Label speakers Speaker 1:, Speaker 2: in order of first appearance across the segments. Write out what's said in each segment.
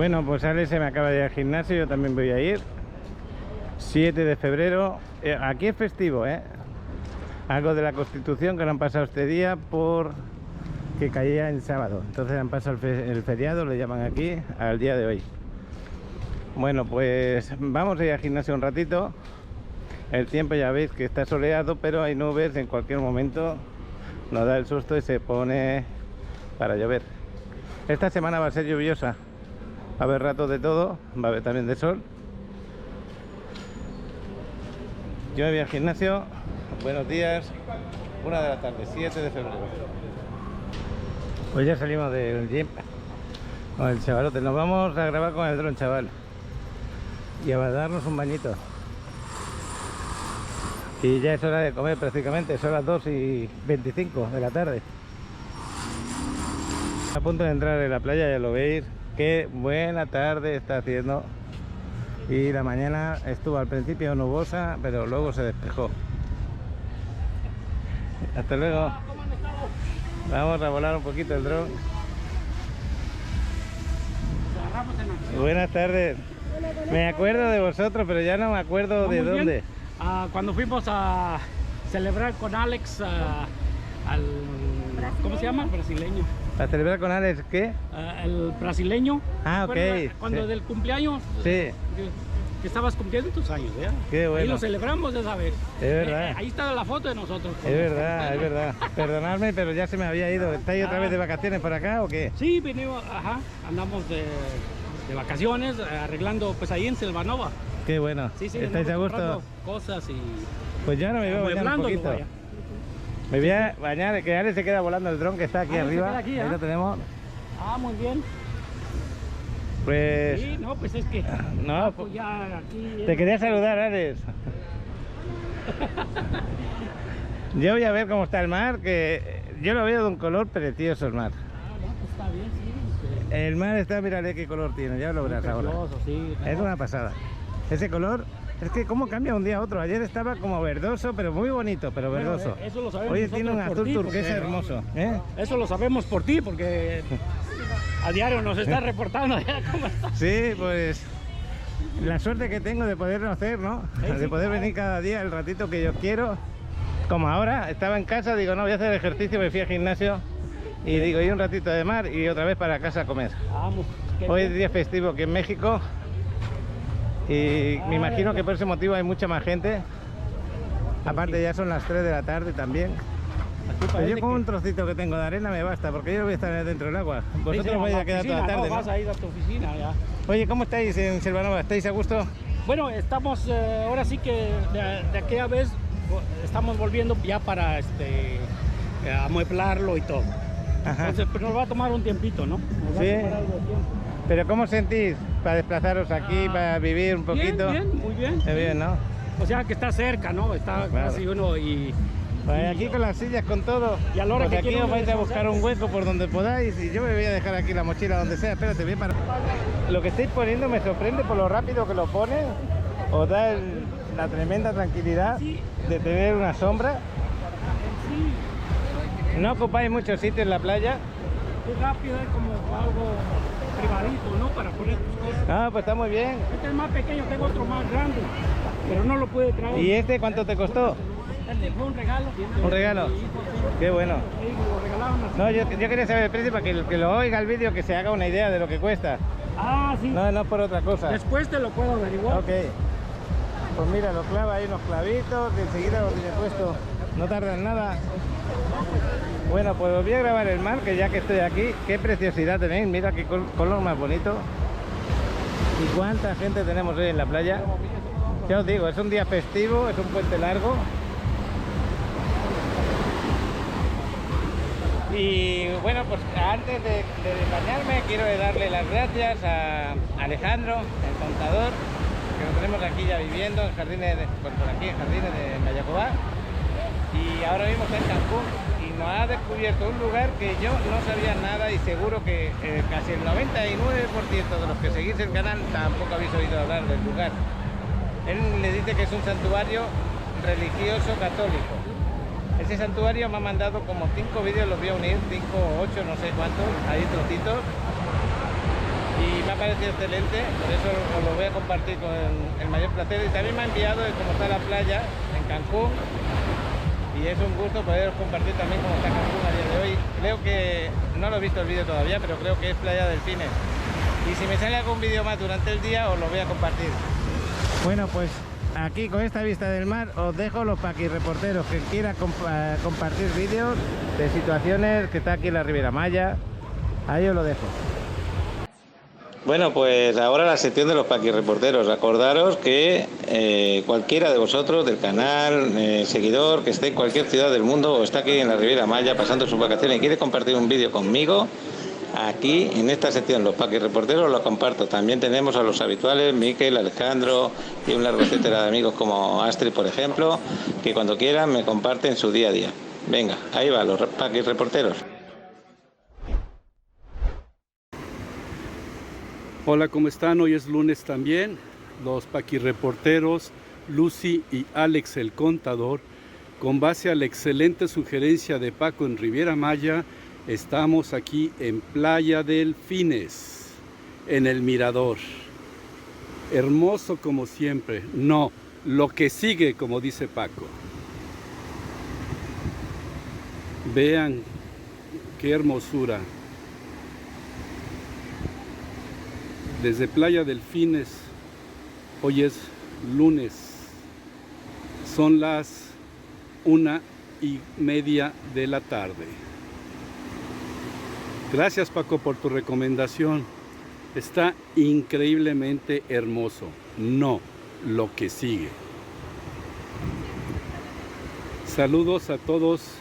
Speaker 1: Bueno, pues Alex se me acaba de ir al gimnasio, yo también voy a ir. 7 de febrero, aquí es festivo, algo de la Constitución que lo han pasado este día por que caía en sábado, entonces han pasado el feriado, le llaman aquí, al día de hoy. Bueno, pues vamos a ir al gimnasio un ratito. El tiempo ya veis que está soleado, pero hay nubes, en cualquier momento nos da el susto y se pone para llover. Esta semana va a ser lluviosa, va a haber ratos de todo, va a haber también de sol. Yo me voy al gimnasio. Buenos días, 1 de la tarde, 7 de febrero. Pues ya salimos del gym con el chavalote. Nos vamos a grabar con el dron, chaval, y a darnos un bañito. Y ya es hora de comer prácticamente, son las 2:25 de la tarde. A punto de entrar en la playa, ya lo veis. Qué buena tarde está haciendo. Y la mañana estuvo al principio nubosa, pero luego se despejó. Hasta luego. Vamos a volar un poquito el dron. Buenas tardes. Me acuerdo de vosotros, pero ya no me acuerdo de dónde.
Speaker 2: Cuando fuimos a celebrar con Alex al... ¿Cómo se llama? Brasileño.
Speaker 1: ¿A celebrar con Alex qué?
Speaker 2: El brasileño.
Speaker 1: Ah, ok.
Speaker 2: Cuando
Speaker 1: sí.
Speaker 2: Del cumpleaños.
Speaker 1: Sí.
Speaker 2: Que estabas cumpliendo tus años, ¿ya?
Speaker 1: Qué bueno.
Speaker 2: Ahí lo celebramos esa vez.
Speaker 1: Es verdad.
Speaker 2: Ahí está la foto de nosotros.
Speaker 1: Es verdad, es verdad. Perdonadme, pero ya se me había ido. ¿Estáis otra vez de vacaciones por acá o qué?
Speaker 2: Sí, venimos, andamos de vacaciones, arreglando pues ahí en Silvanova.
Speaker 1: Qué bueno.
Speaker 2: Sí,
Speaker 1: ¿Estáis a gusto?
Speaker 2: Cosas y...
Speaker 1: Pues yo no me voy a bañar un poquito. Me voy a bañar, que Alex se queda volando el dron que está aquí arriba.
Speaker 2: Aquí,
Speaker 1: ahí lo tenemos.
Speaker 2: Muy bien.
Speaker 1: Pues...
Speaker 2: Sí, no, pues es que...
Speaker 1: No,
Speaker 2: pues ya aquí...
Speaker 1: Te quería saludar, Alex. Yo voy a ver cómo está el mar, que yo lo veo de un color precioso el mar.
Speaker 2: No, pues está bien, sí.
Speaker 1: El mar está, mírale qué color tiene, ya lo verás ahora.
Speaker 2: Sí,
Speaker 1: es una pasada. Ese color, es que cómo cambia un día a otro. Ayer estaba como verdoso, pero muy bonito, pero verdoso.
Speaker 2: Eso lo sabemos.
Speaker 1: Hoy tiene un azul turquesa hermoso.
Speaker 2: Eso lo sabemos por ti, porque a diario nos está reportando cómo está.
Speaker 1: Sí, pues la suerte que tengo de poderlo hacer, ¿no?
Speaker 2: Sí,
Speaker 1: de poder venir cada día el ratito que yo quiero. Como ahora, estaba en casa, digo, no, voy a hacer ejercicio, me fui al gimnasio y digo, y un ratito de mar y otra vez para casa a comer.
Speaker 2: Vamos.
Speaker 1: Hoy es día festivo aquí en México y me imagino que por ese motivo hay mucha más gente. Aparte ya son las 3 de la tarde también. Pero yo con un trocito que tengo de arena me basta, porque yo voy a estar dentro del agua. Vosotros vais a quedar toda la tarde, ¿no?
Speaker 2: Vas a ir a tu oficina ya.
Speaker 1: Oye, ¿cómo estáis en Silvanova? ¿Estáis a gusto?
Speaker 2: Bueno, estamos, ahora sí que de aquella vez estamos volviendo ya para amueblarlo y todo.
Speaker 1: Ajá.
Speaker 2: Entonces pues nos va a tomar un tiempito, ¿no? Nos va
Speaker 1: Sí.
Speaker 2: a tomar algo de tiempo.
Speaker 1: Pero ¿cómo sentís para desplazaros aquí, para vivir un poquito?
Speaker 2: Bien, muy bien.
Speaker 1: Está bien, ¿no?
Speaker 2: O sea que está cerca, ¿no? Está
Speaker 1: Claro.
Speaker 2: casi uno y...
Speaker 1: Pues aquí con las sillas, con todo.
Speaker 2: Y a la hora
Speaker 1: pues
Speaker 2: que
Speaker 1: aquí
Speaker 2: quiero
Speaker 1: os vais a buscar un
Speaker 2: descansar.
Speaker 1: hueco por donde podáis y yo me voy a dejar aquí la mochila donde sea. Espérate, bien para... Lo que estáis poniendo me sorprende por lo rápido que lo pone. Os da la tremenda tranquilidad de tener una sombra. No ocupáis mucho sitio en la playa.
Speaker 2: Es rápido, es como algo privadito, ¿no? Para poner tus cosas.
Speaker 1: Ah, pues está muy bien.
Speaker 2: Este es más pequeño, tengo otro más grande, pero no lo puede traer.
Speaker 1: ¿Y este cuánto te costó?
Speaker 2: Este fue un regalo.
Speaker 1: ¿Un regalo? Qué bueno.
Speaker 2: Sí, lo regalaron así.
Speaker 1: No, yo quería saber el precio para que el que lo oiga el vídeo que se haga una idea de lo que cuesta.
Speaker 2: Sí.
Speaker 1: No por otra cosa.
Speaker 2: Después te lo puedo averiguar.
Speaker 1: Ok. Pues mira, lo clava ahí unos clavitos, que enseguida lo tiene puesto. No tarda en nada. Bueno, pues os voy a grabar el mar, que ya que estoy aquí, qué preciosidad tenéis. Mira qué color más bonito. Y cuánta gente tenemos hoy en la playa. Ya os digo, es un día festivo, es un puente largo. Y bueno, pues antes de bañarme quiero darle las gracias a Alejandro, el contador, que lo tenemos aquí ya viviendo en Jardines por aquí en Jardines de Mayacobá, y ahora mismo está en Cancún y nos ha descubierto un lugar que yo no sabía nada y seguro que casi el 99% de los que seguís el canal tampoco habéis oído hablar del lugar. Él le dice que es un santuario religioso católico. Ese santuario me ha mandado como 5 vídeos, los voy a unir, 5 o 8, no sé cuántos, ahí trocitos. Y me ha parecido excelente, por eso os lo voy a compartir con el mayor placer. Y también me ha enviado de cómo está la playa en Cancún, y es un gusto poder compartir también cómo está Cancún a día de hoy. Creo que, no lo he visto el vídeo todavía, pero creo que es Playa Delfines. Y si me sale algún vídeo más durante el día, os lo voy a compartir. Bueno, pues aquí con esta vista del mar os dejo los paquirreporteros que quieran compartir vídeos de situaciones que está aquí en la Riviera Maya. Ahí os lo dejo. Bueno, pues ahora la sección de los paquirreporteros. Acordaros que cualquiera de vosotros del canal, seguidor, que esté en cualquier ciudad del mundo o está aquí en la Riviera Maya pasando sus vacaciones y quiere compartir un vídeo conmigo, aquí en esta sección los paquirreporteros lo comparto. También tenemos a los habituales, Miquel, Alejandro y un largo etcétera de amigos como Astrid, por ejemplo, que cuando quieran me comparten su día a día. Venga, ahí va, los paquirreporteros.
Speaker 3: Hola, ¿cómo están? Hoy es lunes también. Los paquirreporteros Lucy y Alex el Contador, con base a la excelente sugerencia de Paco en Riviera Maya, estamos aquí en Playa Delfines, en el Mirador. Hermoso como siempre. No, lo que sigue, como dice Paco. Vean qué hermosura. Desde Playa Delfines, hoy es lunes, son las 1:30 de la tarde. Gracias, Paco, por tu recomendación. Está increíblemente hermoso. No, lo que sigue. Saludos a todos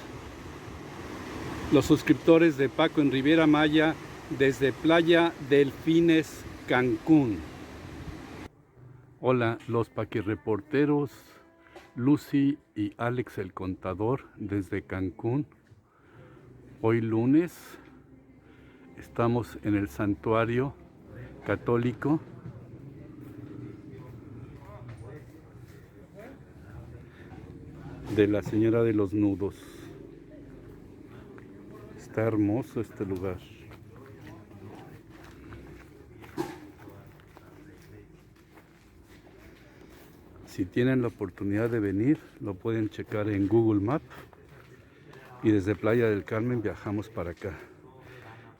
Speaker 3: los suscriptores de Paco en Riviera Maya desde Playa Delfines, Cancún. Hola, los paquirreporteros Lucy y Alex el Contador desde Cancún. Hoy lunes estamos en el santuario católico de la Señora de los Nudos. Está hermoso este lugar. Si tienen la oportunidad de venir, lo pueden checar en Google Maps. Y desde Playa del Carmen viajamos para acá.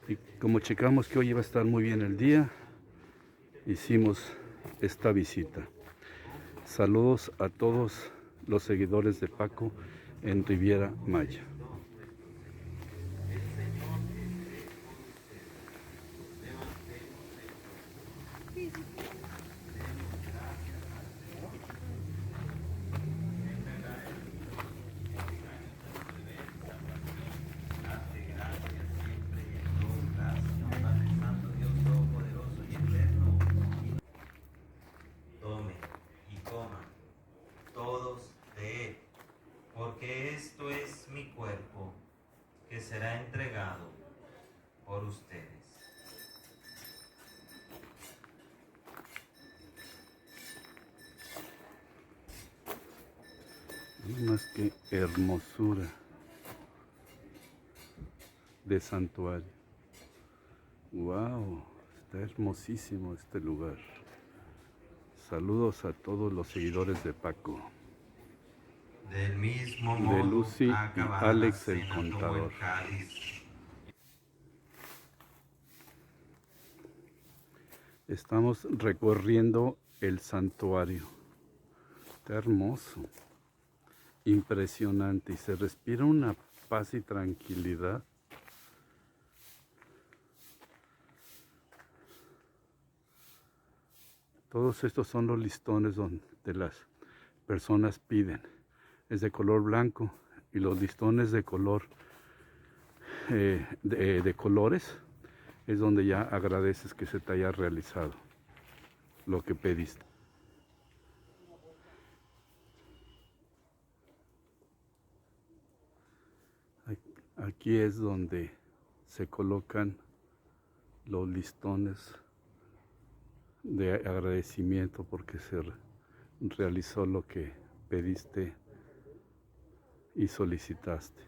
Speaker 3: Y como checamos que hoy iba a estar muy bien el día, hicimos esta visita. Saludos a todos los seguidores de Paco en Riviera Maya.
Speaker 4: Porque esto es mi cuerpo, que será entregado por ustedes.
Speaker 3: Más que hermosura de santuario. Wow, está hermosísimo este lugar. Saludos a todos los seguidores de Paco.
Speaker 4: Del mismo modo,
Speaker 3: de Lucy y Alex el Contador. Estamos recorriendo el santuario. Está hermoso, impresionante, y se respira una paz y tranquilidad. Todos estos son los listones donde las personas piden. Es de color blanco, y los listones de color de colores es donde ya agradeces que se te haya realizado lo que pediste. Aquí es donde se colocan los listones de agradecimiento porque se realizó lo que pediste y solicitaste.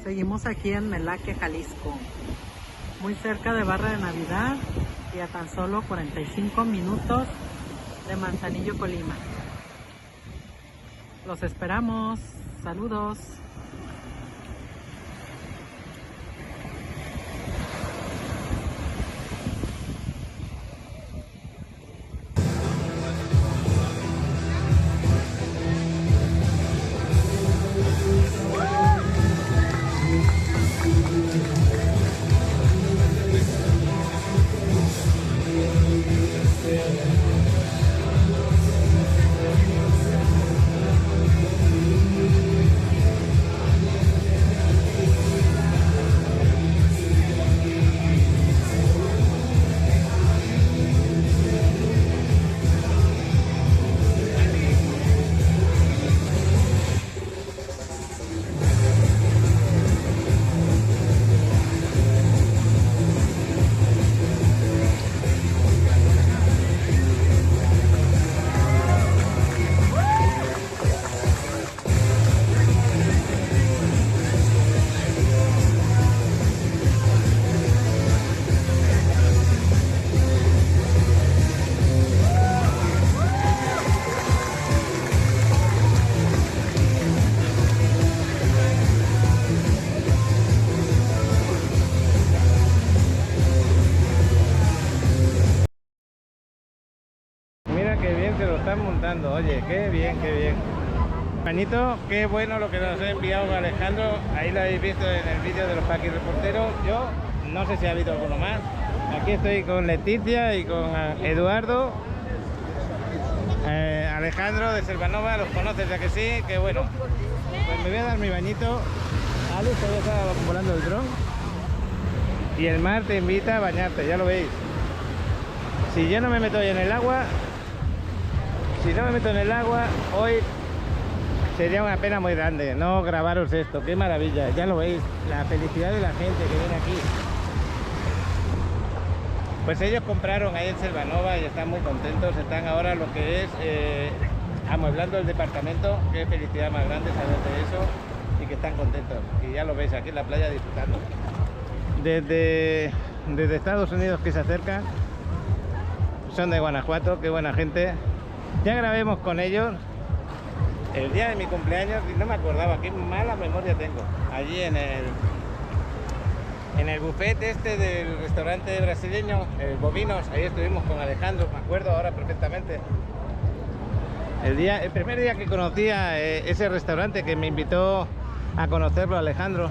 Speaker 5: Seguimos aquí en Melaque, Jalisco, muy cerca de Barra de Navidad y a tan solo 45 minutos de Manzanillo, Colima. Los esperamos. Saludos.
Speaker 1: montando, oye, qué bien, qué bien. Manito, qué bueno lo que nos ha enviado Alejandro, ahí lo habéis visto en el vídeo de los Paqui Reporteros. Yo no sé si ha habido alguno más. Aquí estoy con Leticia y con Eduardo. Alejandro de Selvanova, los conoces ya que sí, que bueno. Pues me voy a dar mi bañito Alex todavía está volando el dron. Y el mar te invita a bañarte, ya lo veis. Si yo no me meto hoy en el agua, hoy sería una pena muy grande no grabaros esto. Qué maravilla, ya lo veis, la felicidad de la gente que viene aquí. Pues ellos compraron ahí en Selvanova y están muy contentos. Están ahora lo que es amueblando el departamento. Qué felicidad más grande saber de eso y que están contentos. Y ya lo veis aquí en la playa disfrutando. Desde Estados Unidos que se acercan, son de Guanajuato, qué buena gente. Ya grabemos con ellos el día de mi cumpleaños y no me acordaba, qué mala memoria tengo. Allí en el buffet este del restaurante brasileño, el Bovinos, ahí estuvimos con Alejandro, me acuerdo ahora perfectamente. El primer día que conocí a ese restaurante, que me invitó a conocerlo Alejandro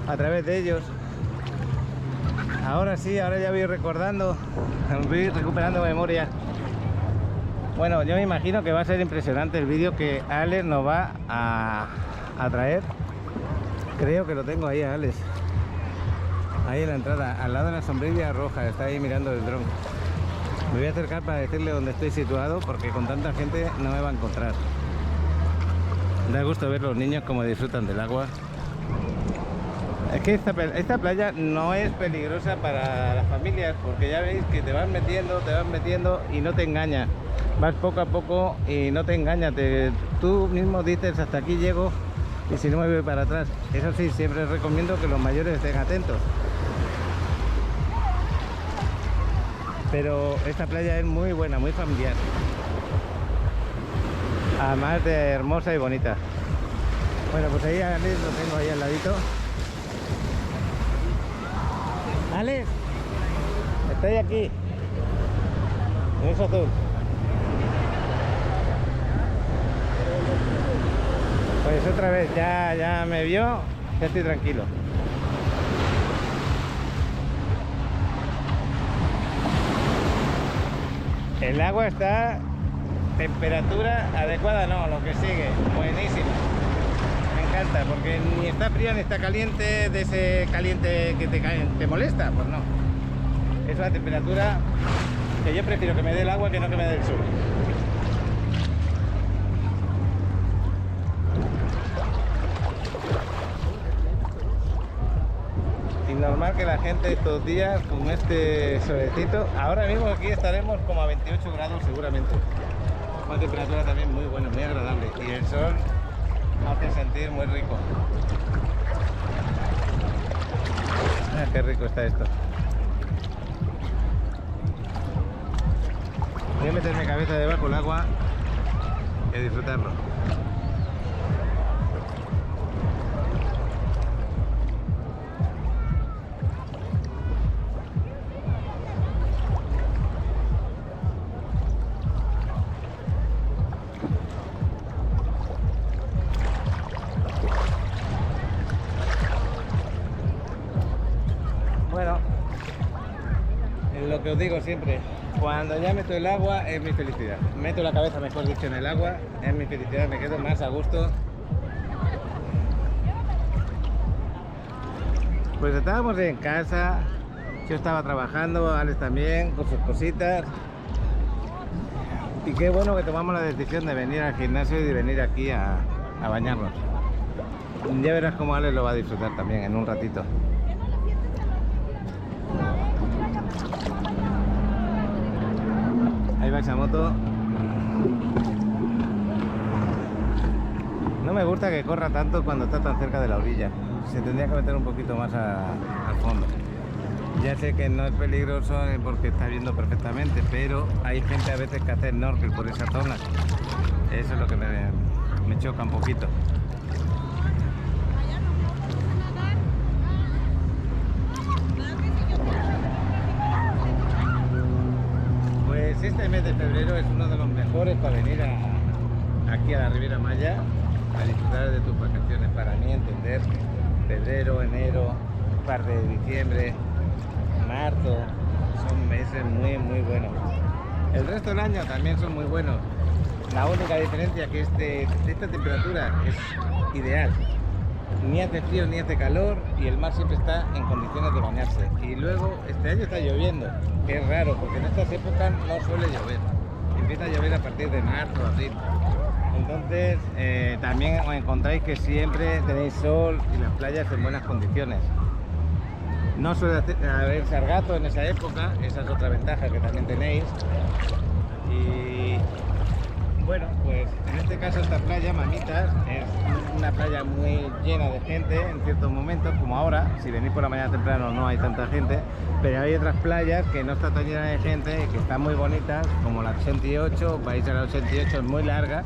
Speaker 1: a través de ellos. Ahora sí, ahora ya voy recordando, voy recuperando memoria. Bueno, yo me imagino que va a ser impresionante el vídeo que Alex nos va a traer. Creo que lo tengo ahí a Alex. Ahí en la entrada, al lado de la sombrilla roja, está ahí mirando el dron. Me voy a acercar para decirle dónde estoy situado, porque con tanta gente no me va a encontrar. Da gusto ver los niños como disfrutan del agua. Es que esta playa no es peligrosa para las familias, porque ya veis que te vas metiendo y no te engaña. Vas poco a poco y no te engaña. Tú mismo dices hasta aquí llego y si no me voy para atrás. Eso sí, siempre recomiendo que los mayores estén atentos. Pero esta playa es muy buena, muy familiar. Además de hermosa y bonita. Bueno, pues ahí Alex lo tengo ahí al ladito. Alex, estoy aquí. En eso azul. Pues otra vez, ya me vio, ya estoy tranquilo. El agua está temperatura adecuada, no, lo que sigue, buenísimo. Me encanta, porque ni está fría ni está caliente, de ese caliente que te molesta, pues no. Es una temperatura que yo prefiero que me dé el agua que no que me dé el sol. Y normal que la gente estos días con este solecito, ahora mismo aquí estaremos como a 28 grados seguramente. Una temperatura también muy buena, muy agradable, y el sol hace sentir muy rico. Ah, qué rico está esto. Voy a meter mi cabeza debajo del agua y a disfrutarlo. Bueno, es lo que os digo siempre, cuando ya meto el agua es mi felicidad. Meto la cabeza, mejor dicho, en el agua, es mi felicidad, me quedo más a gusto. Pues estábamos en casa, yo estaba trabajando, Alex también, con sus cositas. Y qué bueno que tomamos la decisión de venir al gimnasio y de venir aquí a bañarnos. Ya verás cómo Alex lo va a disfrutar también en un ratito. Ahí va esa moto. No me gusta que corra tanto cuando está tan cerca de la orilla. Se tendría que meter un poquito más al fondo. Ya sé que no es peligroso porque está viendo perfectamente, pero hay gente a veces que hace snorkel por esa zona. Eso es lo que me choca un poquito. Pues este mes de febrero es uno de los mejores para venir aquí a la Riviera Maya a disfrutar de tus vacaciones. Para mí, entender, febrero, enero, parte de diciembre, marzo, son meses muy buenos. El resto del año también son muy buenos. La única diferencia es que esta temperatura es ideal ni hace frío ni hace calor y el mar siempre está en condiciones de bañarse. Y luego este año está lloviendo, que es raro porque en estas épocas no suele llover. Empieza a llover a partir de marzo, abril. Entonces también os encontráis que siempre tenéis sol y las playas en buenas condiciones. No suele haber sargazo en esa época, esa es otra ventaja que también tenéis. Y bueno, pues en este caso esta playa, Mamitas, es una playa muy llena de gente en ciertos momentos, como ahora. Si venís por la mañana temprano no hay tanta gente, pero hay otras playas que no está tan llena de gente, que están muy bonitas, como la 88, vais a la 88, es muy larga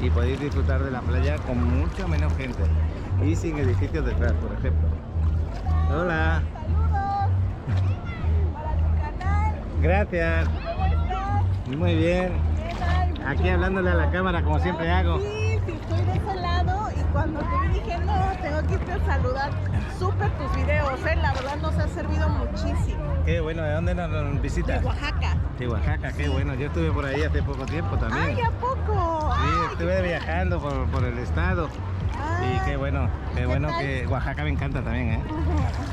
Speaker 1: y podéis disfrutar de la playa con mucho menos gente y sin edificios detrás, por ejemplo. Hola.
Speaker 6: Para tu canal.
Speaker 1: Gracias.
Speaker 6: ¿Cómo estás?
Speaker 1: Muy bien. Aquí hablándole a la cámara como siempre hago.
Speaker 6: Sí, estoy de ese lado y cuando te vi dije, no, tengo que irte a saludar. Súper tus videos, la verdad nos ha servido muchísimo.
Speaker 1: Qué bueno, ¿de dónde nos visitas?
Speaker 6: De Oaxaca.
Speaker 1: De Oaxaca, qué bueno. Yo estuve por ahí hace poco tiempo también.
Speaker 6: ¡Ay, a poco!
Speaker 1: Sí,
Speaker 6: Ay,
Speaker 1: estuve viajando por el estado. Y qué bueno
Speaker 6: tal?
Speaker 1: que Oaxaca me encanta también, ¿eh?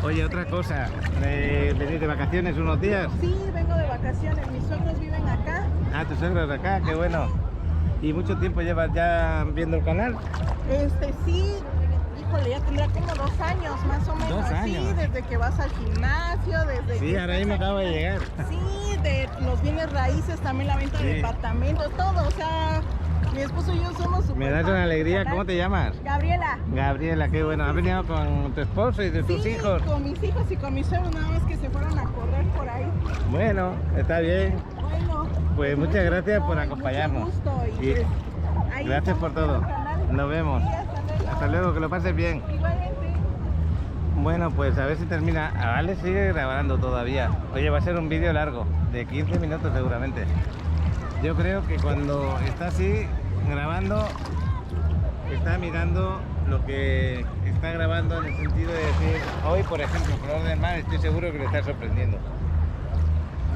Speaker 1: Oye, otra cosa, ¿venís de vacaciones unos días?
Speaker 6: Sí, vengo de vacaciones, mis suegros viven acá.
Speaker 1: Ah, tus suegros de acá, qué bueno. ¿Y mucho tiempo llevas ya viendo el canal?
Speaker 6: Sí, híjole, ya tendrá como 2 años más o menos.
Speaker 1: 2 años.
Speaker 6: Sí, desde que vas al gimnasio, desde
Speaker 1: Sí,
Speaker 6: que
Speaker 1: ahora mismo
Speaker 6: estás
Speaker 1: acabo de llegar.
Speaker 6: Sí, de los bienes raíces, también la venta
Speaker 1: Sí.
Speaker 6: de departamentos, todo, o sea, mi esposo y yo somos súper
Speaker 1: Me das
Speaker 6: fans
Speaker 1: una
Speaker 6: del
Speaker 1: alegría,
Speaker 6: canal.
Speaker 1: ¿cómo te llamas?
Speaker 6: Gabriela.
Speaker 1: Gabriela, qué bueno. ¿Has venido con tu esposo y de tus
Speaker 6: Sí,
Speaker 1: hijos?
Speaker 6: con mis hijos y con mis suegros, nada más que se fueron a correr por ahí.
Speaker 1: Bueno, está bien.
Speaker 6: Bueno.
Speaker 1: Pues muchas gracias por
Speaker 6: mucho
Speaker 1: acompañarnos.
Speaker 6: gusto y
Speaker 1: Y
Speaker 6: pues, ahí
Speaker 1: gracias por
Speaker 6: estamos
Speaker 1: todo.
Speaker 6: en el canal.
Speaker 1: Nos vemos.
Speaker 6: Sí, hasta luego.
Speaker 1: Hasta luego, que lo pases bien.
Speaker 6: Igualmente.
Speaker 1: Bueno, pues a ver si termina. Vale, sigue grabando todavía. Oye, va a ser un vídeo largo, de 15 minutos seguramente. Yo creo que cuando está así grabando, está mirando lo que está grabando en el sentido de decir, hoy por ejemplo, Color del Mar, estoy seguro que le está sorprendiendo.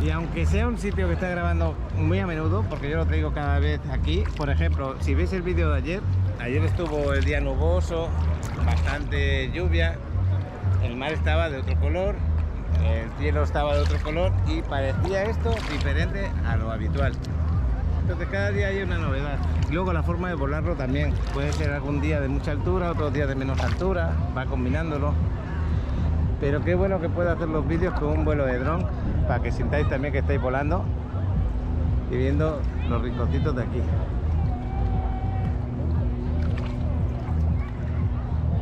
Speaker 1: Y aunque sea un sitio que está grabando muy a menudo, porque yo lo traigo cada vez aquí, por ejemplo, si veis el vídeo de ayer estuvo el día nuboso, bastante lluvia, el mar estaba de otro color, el cielo estaba de otro color y parecía esto diferente a lo habitual. Entonces cada día hay una novedad. Luego la forma de volarlo también, puede ser algún día de mucha altura, otros días de menos altura, va combinándolo. Pero qué bueno que pueda hacer los vídeos con un vuelo de dron, para que sintáis también que estáis volando y viendo los rinconcitos de aquí.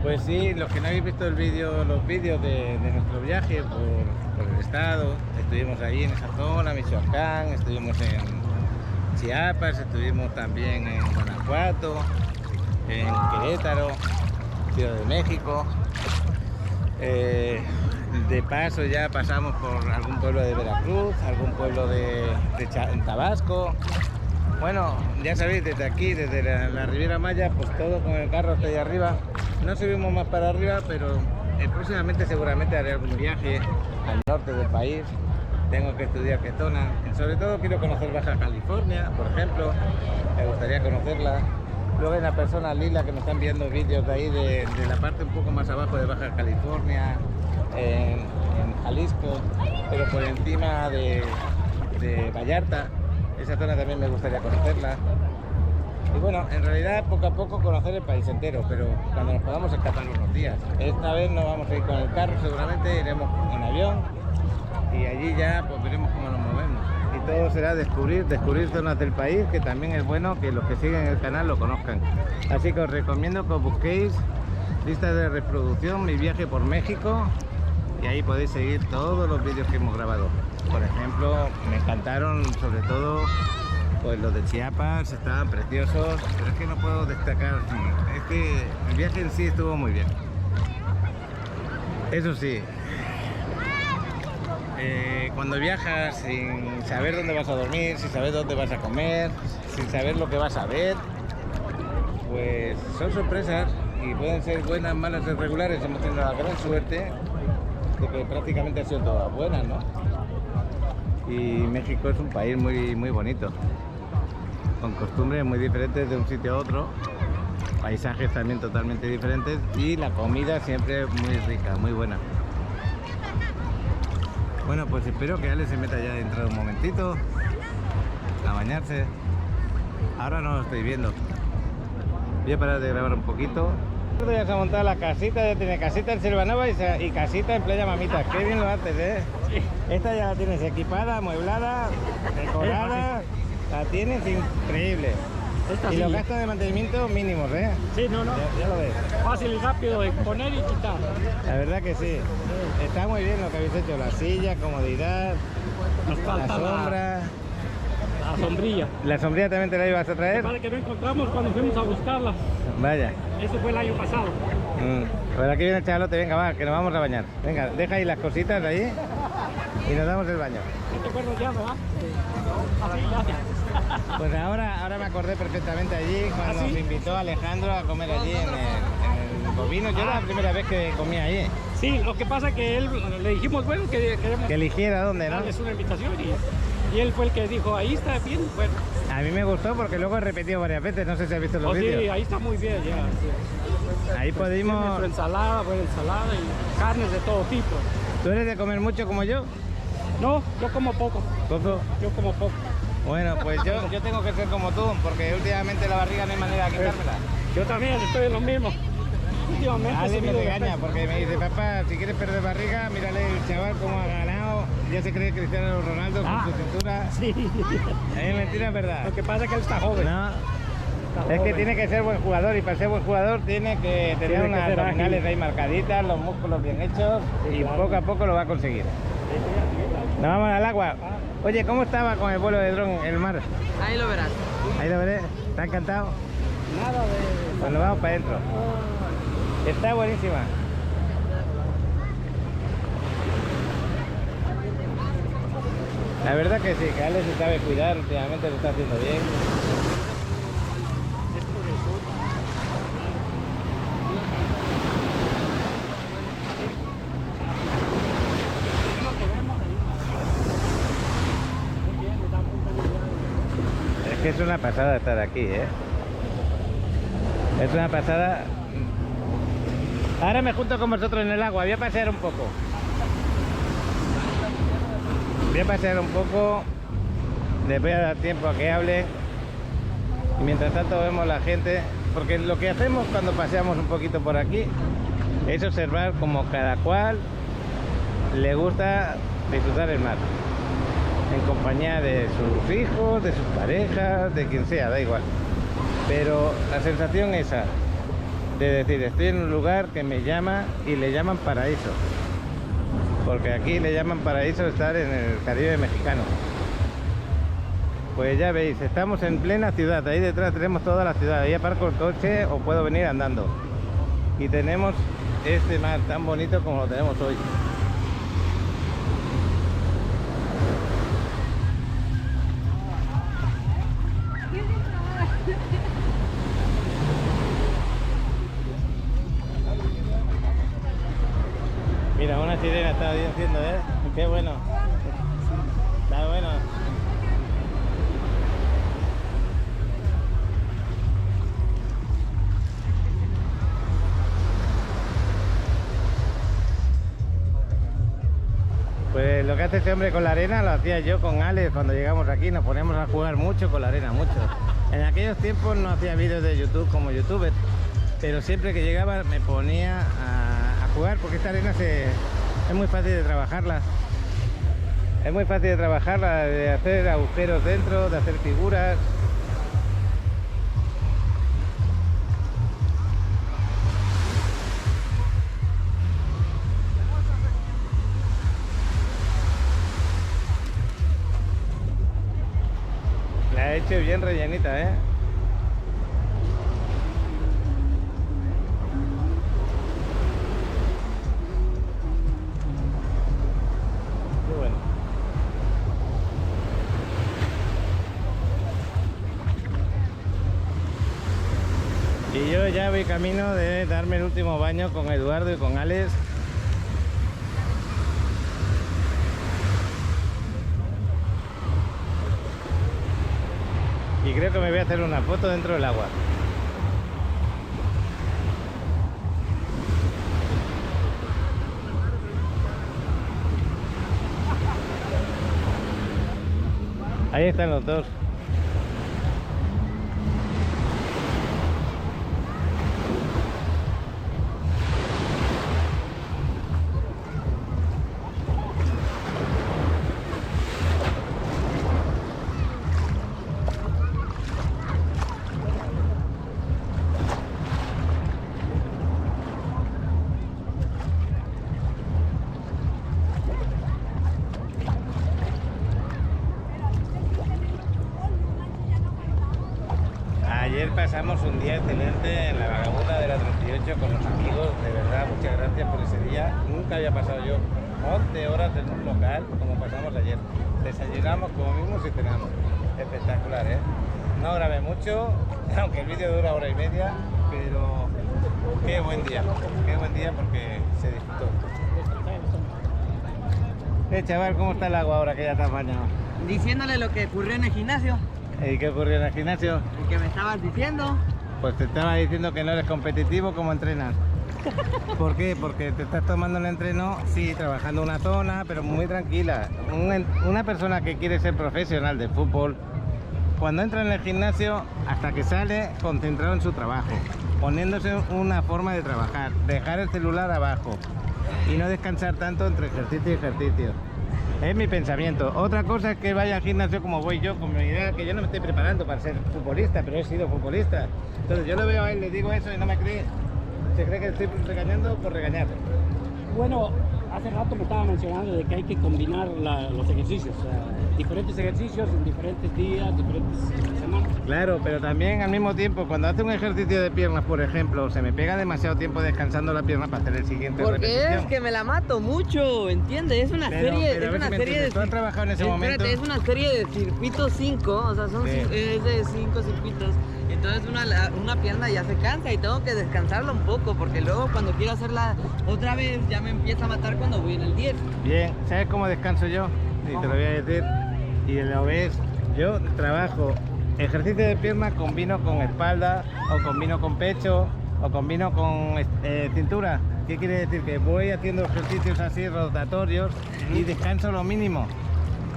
Speaker 1: Pues sí, los que no habéis visto los vídeos de nuestro viaje por el estado, estuvimos ahí en esa zona, Michoacán, estuvimos en Chiapas, estuvimos también en Guanajuato, en Querétaro, Ciudad de México. De paso ya pasamos por algún pueblo de Veracruz, algún pueblo de Tabasco. Bueno, ya sabéis, desde aquí, desde la Riviera Maya, pues todo con el carro hasta allá arriba. No subimos más para arriba, pero próximamente seguramente haré algún viaje al norte del país. Tengo que estudiar qué zona. Sobre todo quiero conocer Baja California, por ejemplo. Me gustaría conocerla. Luego hay una persona, Lila, que me está enviando vídeos de ahí, de la parte un poco más abajo de Baja California, en Jalisco, pero por encima de Vallarta. Esa zona también me gustaría conocerla. Y bueno, en realidad poco a poco conocer el país entero, pero cuando nos podamos escapar unos días. Esta vez no vamos a ir con el carro, seguramente iremos en avión y allí ya pues veremos cómo nos movemos. Y todo será descubrir zonas del país, que también es bueno que los que siguen el canal lo conozcan. Así que os recomiendo que os busquéis lista de reproducción Mi Viaje por México y ahí podéis seguir todos los vídeos que hemos grabado. Por ejemplo, me encantaron sobre todo pues los de Chiapas, estaban preciosos, pero es que no puedo destacar, es que el viaje en sí estuvo muy bien. Eso sí, cuando viajas sin saber dónde vas a dormir, sin saber dónde vas a comer, sin saber lo que vas a ver, pues son sorpresas y pueden ser buenas, malas o regulares. Hemos tenido la gran suerte de que prácticamente han sido todas buenas, ¿no? Y México es un país muy bonito, con costumbres muy diferentes de un sitio a otro, paisajes también totalmente diferentes y la comida siempre muy rica, muy buena. Bueno, pues espero que Ale se meta ya dentro de un momentito a bañarse. Ahora no lo estoy viendo. Voy a parar de grabar un poquito. Ya se ha montado la casita, ya tiene casita en Silvanova y casita en Playa Mamita. Qué bien lo haces, ¿eh?
Speaker 2: Sí.
Speaker 1: Esta ya la tienes equipada, amueblada, decorada. La tienes increíble.
Speaker 2: Esta
Speaker 1: Y
Speaker 2: sí.
Speaker 1: los gastos de mantenimiento mínimos, ¿eh?
Speaker 2: Sí, no.
Speaker 1: Ya lo ves.
Speaker 2: Fácil y rápido de poner y quitar.
Speaker 1: La verdad que sí. Está muy bien lo que habéis hecho. La silla, comodidad,
Speaker 2: Nos
Speaker 1: la
Speaker 2: falta
Speaker 1: sombra.
Speaker 2: la sombrilla.
Speaker 1: ¿La sombrilla también te la ibas a traer?
Speaker 2: Parece que no encontramos cuando fuimos a buscarla.
Speaker 1: Vaya.
Speaker 2: Eso fue el año pasado.
Speaker 1: Pues aquí viene el chavalote, venga, va, que nos vamos a bañar. Venga, deja ahí las cositas ahí y nos damos el baño.
Speaker 2: ¿No te acuerdas ya, verdad? Así, ya.
Speaker 1: Pues ahora me acordé perfectamente allí cuando
Speaker 2: ¿Ah, sí?
Speaker 1: nos invitó Alejandro a comer allí en el Bovino. Yo era la primera vez que comía allí.
Speaker 2: Sí, lo que pasa es que él le dijimos, bueno, que queremos
Speaker 1: Que eligiera dónde, ¿no?
Speaker 2: darles una invitación y él fue el que dijo, ahí está bien, bueno.
Speaker 1: A mí me gustó porque luego he repetido varias veces, no sé si has visto los
Speaker 2: Oh, sí,
Speaker 1: vídeos.
Speaker 2: ahí está muy bien ya.
Speaker 1: Ahí
Speaker 2: Tiene
Speaker 1: pudimos...
Speaker 2: su ensalada, buena ensalada y carnes de todo tipo.
Speaker 1: ¿Tú eres de comer mucho como yo?
Speaker 2: No, yo como poco,
Speaker 1: Poco.
Speaker 2: yo como poco.
Speaker 1: Bueno, pues yo tengo que ser como tú, porque últimamente la barriga no hay manera de quitármela.
Speaker 2: Yo también estoy en lo mismo. Últimamente he
Speaker 1: Ale me
Speaker 2: subido de
Speaker 1: regaña
Speaker 2: peso.
Speaker 1: porque me dice, papá, si quieres perder barriga, mírale el chaval cómo ha ganado. Ya se cree Cristiano Ronaldo
Speaker 2: Ah.
Speaker 1: con su cintura.
Speaker 2: Sí,
Speaker 1: Es mentira, es verdad.
Speaker 2: lo que pasa es que él está joven.
Speaker 1: No,
Speaker 2: Está
Speaker 1: es que
Speaker 2: joven.
Speaker 1: tiene que ser buen jugador y para ser buen jugador tiene que tener
Speaker 2: Tiene que
Speaker 1: unas
Speaker 2: ser
Speaker 1: abdominales
Speaker 2: ágil.
Speaker 1: ahí marcaditas, los músculos bien hechos
Speaker 2: Sí,
Speaker 1: y
Speaker 2: claro.
Speaker 1: poco a poco lo va a conseguir. Nos vamos al agua. Oye, ¿cómo estaba con el vuelo de dron en el mar?
Speaker 5: Ahí lo verás.
Speaker 1: Ahí lo veré. ¿Está encantado?
Speaker 2: Nada de...
Speaker 1: Pues nos vamos para adentro. Está buenísima. La verdad que sí, que Ale se sabe cuidar, últimamente lo está haciendo bien. Es que es una pasada estar aquí, ¿eh? Es una pasada. Ahora me junto con vosotros en el agua, voy a pasear un poco. Voy a pasear un poco, les voy a dar tiempo a que hable. Y mientras tanto vemos la gente, porque lo que hacemos cuando paseamos un poquito por aquí es observar como cada cual le gusta disfrutar el mar. En compañía de sus hijos, de sus parejas, de quien sea, da igual. Pero la sensación esa de decir, estoy en un lugar que me llama y le llaman paraíso. Porque aquí le llaman paraíso estar en el Caribe mexicano. Pues ya veis, estamos en plena ciudad, ahí detrás tenemos toda la ciudad, ahí aparco el coche o puedo venir andando. Y tenemos este mar tan bonito como lo tenemos hoy. Mira, una sirena está diciendo, ¿eh? Qué bueno. Está bueno. Pues lo que hace este hombre con la arena lo hacía yo con Ale cuando llegamos aquí, nos poníamos a jugar mucho con la arena, mucho. En aquellos tiempos no hacía vídeos de YouTube como youtuber, pero siempre que llegaba me ponía a jugar porque esta arena es muy fácil de trabajarla. Es muy fácil de trabajarla, de hacer agujeros dentro, de hacer figuras. La he hecho bien rellenita, ¿eh? Qué bueno. Y yo ya voy camino de darme el último baño con Eduardo y con Alex. Y creo que me voy a hacer una foto dentro del agua. Ahí están los dos. Ayer pasamos un día excelente en la Vagabunda de la 38 con los amigos, de verdad, muchas gracias por ese día. Nunca había pasado yo 11 horas en un local como pasamos ayer. Desayunamos, comimos y cenamos. Espectacular, ¿eh? No grabé mucho, aunque el vídeo dura hora y media, pero qué buen día porque se disfrutó. Chaval, ¿cómo está el agua ahora que ya te has bañado?
Speaker 7: Diciéndole lo que ocurrió en el gimnasio.
Speaker 1: ¿Y qué ocurrió en el gimnasio?
Speaker 7: El que me estabas diciendo.
Speaker 1: Pues te estaba diciendo que no eres competitivo como entrenas. ¿Por qué? Porque te estás tomando el entreno, sí, trabajando una zona, pero muy tranquila. Una persona que quiere ser profesional de fútbol, cuando entra en el gimnasio, hasta que sale, concentrado en su trabajo, poniéndose una forma de trabajar, dejar el celular abajo y no descansar tanto entre ejercicio y ejercicio. Es mi pensamiento. Otra cosa es que vaya al gimnasio como voy yo, con mi idea, que yo no me estoy preparando para ser futbolista, pero he sido futbolista. Entonces yo lo veo a él, le digo eso y no me cree. Se cree que estoy regañando por regañar.
Speaker 2: Bueno, hace rato me estaba mencionando de que hay que combinar los ejercicios, diferentes ejercicios en diferentes días, diferentes semanas.
Speaker 1: Claro, pero también al mismo tiempo, cuando hace un ejercicio de piernas, por ejemplo, se me pega demasiado tiempo descansando la pierna para hacer el siguiente.
Speaker 7: Porque es que me la mato mucho, ¿entiendes? Es una serie,
Speaker 1: pero
Speaker 7: es una serie de...
Speaker 1: ¿Tú has trabajado en ese momento?
Speaker 7: Es una serie de circuitos 5, o sea, son
Speaker 1: Sí.
Speaker 7: es de 5 circuitos. Entonces una pierna ya se cansa y tengo que descansarla un poco, porque luego cuando quiero hacerla otra vez ya me empieza a matar cuando voy en el 10.
Speaker 1: Bien, ¿sabes cómo descanso yo? Y te lo voy a decir, y lo ves, yo trabajo ejercicio de pierna, combino con espalda, o combino con pecho, o combino con cintura. ¿Qué quiere decir? Que voy haciendo ejercicios así rotatorios y descanso lo mínimo.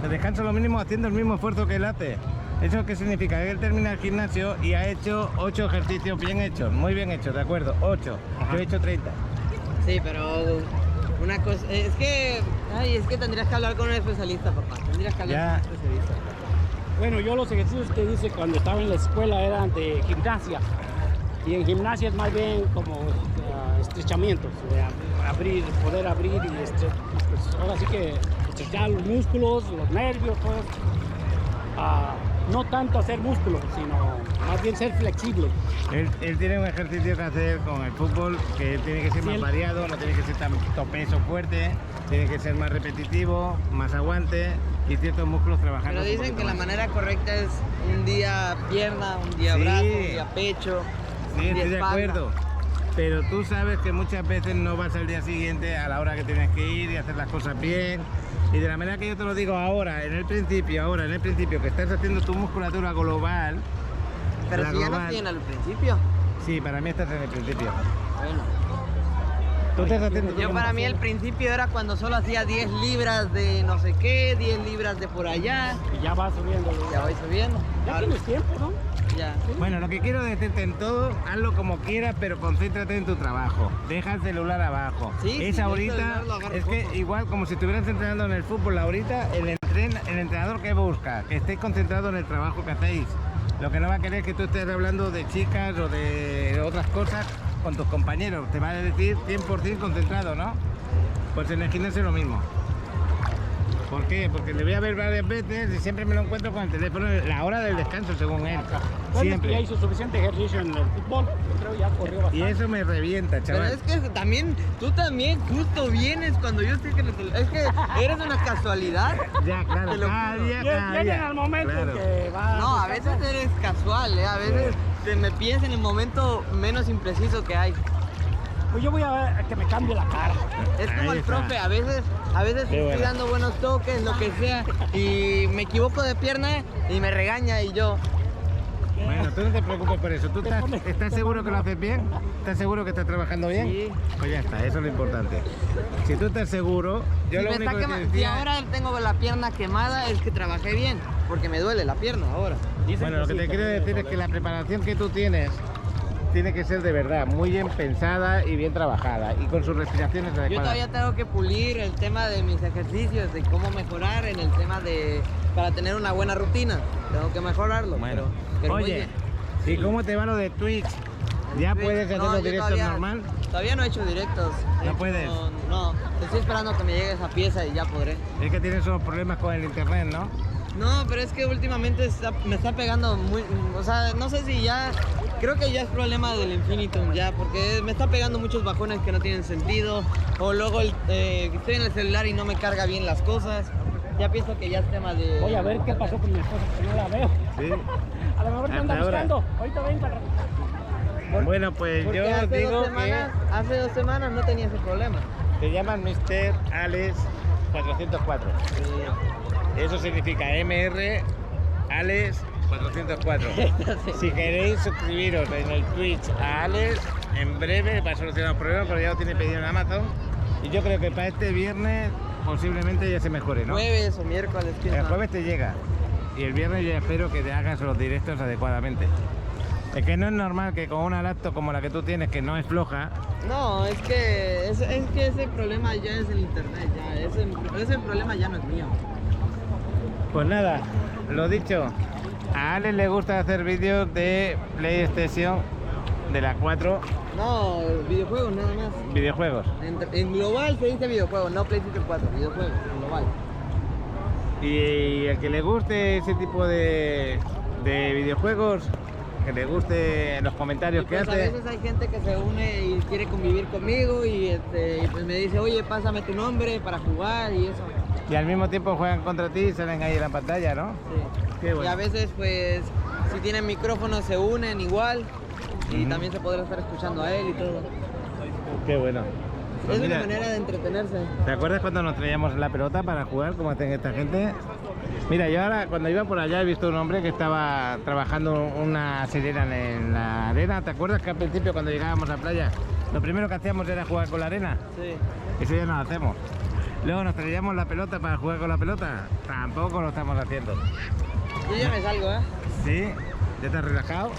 Speaker 1: Descanso lo mínimo haciendo el mismo esfuerzo que él hace. ¿Eso qué significa? Que él termina el gimnasio y ha hecho 8 ejercicios bien hechos, muy bien hechos, ¿de acuerdo? 8, yo he hecho 30.
Speaker 7: Sí, pero una cosa, es que tendrías que hablar con un especialista, papá. Tendrías que hablar con un especialista.
Speaker 2: Bueno, yo los ejercicios que hice cuando estaba en la escuela eran de gimnasia. Y en gimnasia es más bien como estrechamientos, de poder abrir y pues, ahora sí que estrechar los músculos, los nervios, todo eso. No tanto hacer músculos, sino más bien ser flexible.
Speaker 1: Él tiene un ejercicio que hacer con el fútbol que tiene que ser más variado, no tiene que ser tanto peso fuerte, tiene que ser más repetitivo, más aguante y ciertos músculos trabajando.
Speaker 7: Pero dicen que la manera correcta es un día pierna, un día brazo, un día pecho,
Speaker 1: sí,
Speaker 7: un día
Speaker 1: estoy de acuerdo. Pero tú sabes que muchas veces no vas al día siguiente a la hora que tienes que ir y hacer las cosas bien. Y de la manera que yo te lo digo ahora, en el principio, que estás haciendo tu musculatura global.
Speaker 7: Pero si ya no estoy en el principio.
Speaker 1: Sí, para mí estás en el principio.
Speaker 7: Bueno.
Speaker 1: Tú estás haciendo
Speaker 7: Yo para mí el principio era cuando solo hacía 10 libras de no sé qué, 10 libras de por allá.
Speaker 2: Y ya va subiendo.
Speaker 7: Ya voy subiendo.
Speaker 2: Ya tienes tiempo, ¿no?
Speaker 7: Ya.
Speaker 1: Bueno, lo que quiero decirte en todo, hazlo como quieras, pero concéntrate en tu trabajo. Deja el celular abajo.
Speaker 7: Sí,
Speaker 1: Esa
Speaker 7: sí,
Speaker 1: horita, es que igual como si estuvieras entrenando en el fútbol, la horita, el entrenador que busca, que estéis concentrados en el trabajo que hacéis. Lo que no va a querer es que tú estés hablando de chicas o de otras cosas con tus compañeros. Te va a decir 100% concentrado, ¿no? Pues en el gimnasio es lo mismo. ¿Por qué? Porque le voy a ver varias veces y siempre me lo encuentro con el teléfono la hora del descanso, según él.
Speaker 2: Siempre. Ya hizo suficiente ejercicio en el fútbol, yo creo ya corrió bastante.
Speaker 1: Y eso me revienta, chaval.
Speaker 7: Pero es que también, tú también justo vienes cuando yo estoy... Es que eres una casualidad.
Speaker 1: Ya, claro, cada día.
Speaker 2: Llegan al momento en que va...
Speaker 7: No, a veces eres casual, a veces me piensas en el momento menos impreciso que hay.
Speaker 2: Pues yo voy a ver que me cambie la cara.
Speaker 7: Es como
Speaker 1: Ahí
Speaker 7: el
Speaker 1: está.
Speaker 7: profe, a veces estoy dando buenos toques, lo que sea, y me equivoco de pierna y me regaña y yo...
Speaker 1: Bueno, tú no te preocupes por eso. ¿Tú estás seguro que lo haces bien? ¿Estás seguro que estás trabajando bien?
Speaker 7: Sí.
Speaker 1: Pues ya está, eso es lo importante. Si tú estás seguro, yo
Speaker 7: Si,
Speaker 1: lo único que te
Speaker 7: si
Speaker 1: decía...
Speaker 7: ahora tengo la pierna quemada es que trabajé bien, porque me duele la pierna ahora.
Speaker 1: Bueno, lo que te quiero decir es que la preparación que tú tienes tiene que ser de verdad muy bien pensada y bien trabajada y con sus respiraciones
Speaker 7: Yo
Speaker 1: adecuadas.
Speaker 7: todavía tengo que pulir el tema de mis ejercicios, de cómo mejorar en el tema de para tener una buena rutina. Tengo que mejorarlo.
Speaker 1: Bueno,
Speaker 7: pero muy
Speaker 1: oye,
Speaker 7: bien.
Speaker 1: ¿y cómo te va lo de Twitch? ¿Ya
Speaker 7: Twitch,
Speaker 1: puedes hacer
Speaker 7: no,
Speaker 1: los
Speaker 7: yo
Speaker 1: directos
Speaker 7: todavía-
Speaker 1: normal?
Speaker 7: Todavía no he hecho directos.
Speaker 1: ¿No puedes?
Speaker 7: No, estoy esperando que me llegue esa pieza y ya podré.
Speaker 1: Es que tienes esos problemas con el internet, ¿no?
Speaker 7: No, pero es que últimamente me está pegando muy... O sea, no sé si ya... Creo que ya es problema del Infinitum ya, porque me está pegando muchos bajones que no tienen sentido. O luego estoy en el celular y no me carga bien las cosas. Ya pienso que ya es tema de...
Speaker 2: Voy a ver qué pasó con mi esposa, que no la veo.
Speaker 1: Sí.
Speaker 2: A lo mejor te anda
Speaker 1: Hasta ahora.
Speaker 2: buscando. Ahorita vengo al ratito.
Speaker 1: Bueno, pues
Speaker 7: Porque
Speaker 1: yo os
Speaker 7: hace
Speaker 1: digo
Speaker 7: hace 2 semanas no tenía ese problema.
Speaker 1: que te llaman Mr. Alex 404. Eso significa MR Alex 404. Si queréis suscribiros en el Twitch a Alex, en breve va a solucionar el problema, pero ya lo tiene pedido en Amazon. Y yo creo que para este viernes posiblemente ya se mejore, ¿no?
Speaker 7: Jueves o miércoles, quién
Speaker 1: El
Speaker 7: sabe.
Speaker 1: jueves te llega. Y el viernes yo ya espero que te hagas los directos adecuadamente. Es que no es normal que con una laptop como la que tú tienes, que no es floja,
Speaker 7: No, es que ese problema ya es el internet, ya. Ese problema ya no es mío.
Speaker 1: pues nada, lo dicho, a Alex le gusta hacer vídeos de PlayStation de la 4,
Speaker 7: No, videojuegos nada más.
Speaker 1: videojuegos.
Speaker 7: En global se dice videojuegos, no PlayStation 4, videojuegos, en global.
Speaker 1: Y el que le guste ese tipo de videojuegos, que le guste los comentarios
Speaker 7: Y
Speaker 1: que
Speaker 7: pues a
Speaker 1: hace.
Speaker 7: veces hay gente que se une y quiere convivir conmigo y pues me dice, oye, pásame tu nombre para jugar y eso.
Speaker 1: Y al mismo tiempo juegan contra ti y salen ahí en la pantalla, ¿no?
Speaker 7: Sí.
Speaker 1: Qué bueno.
Speaker 7: Y a veces pues si tienen micrófono se unen igual y
Speaker 1: Ujú.
Speaker 7: también se podrá estar escuchando a él y todo.
Speaker 1: Qué bueno. Pues
Speaker 7: Es
Speaker 1: mira,
Speaker 7: una manera de entretenerse.
Speaker 1: ¿te acuerdas cuando nos traíamos la pelota para jugar como hacen esta gente? Mira, yo ahora cuando iba por allá he visto un hombre que estaba trabajando una sirena en la arena. ¿Te acuerdas que al principio cuando llegábamos a la playa lo primero que hacíamos era jugar con la arena?
Speaker 7: Sí.
Speaker 1: Eso ya no lo hacemos. Luego nos traíamos la pelota para jugar con la pelota. Tampoco lo estamos haciendo.
Speaker 7: Yo ya me salgo, ¿eh?
Speaker 1: ¿Sí? ¿Ya te has relajado?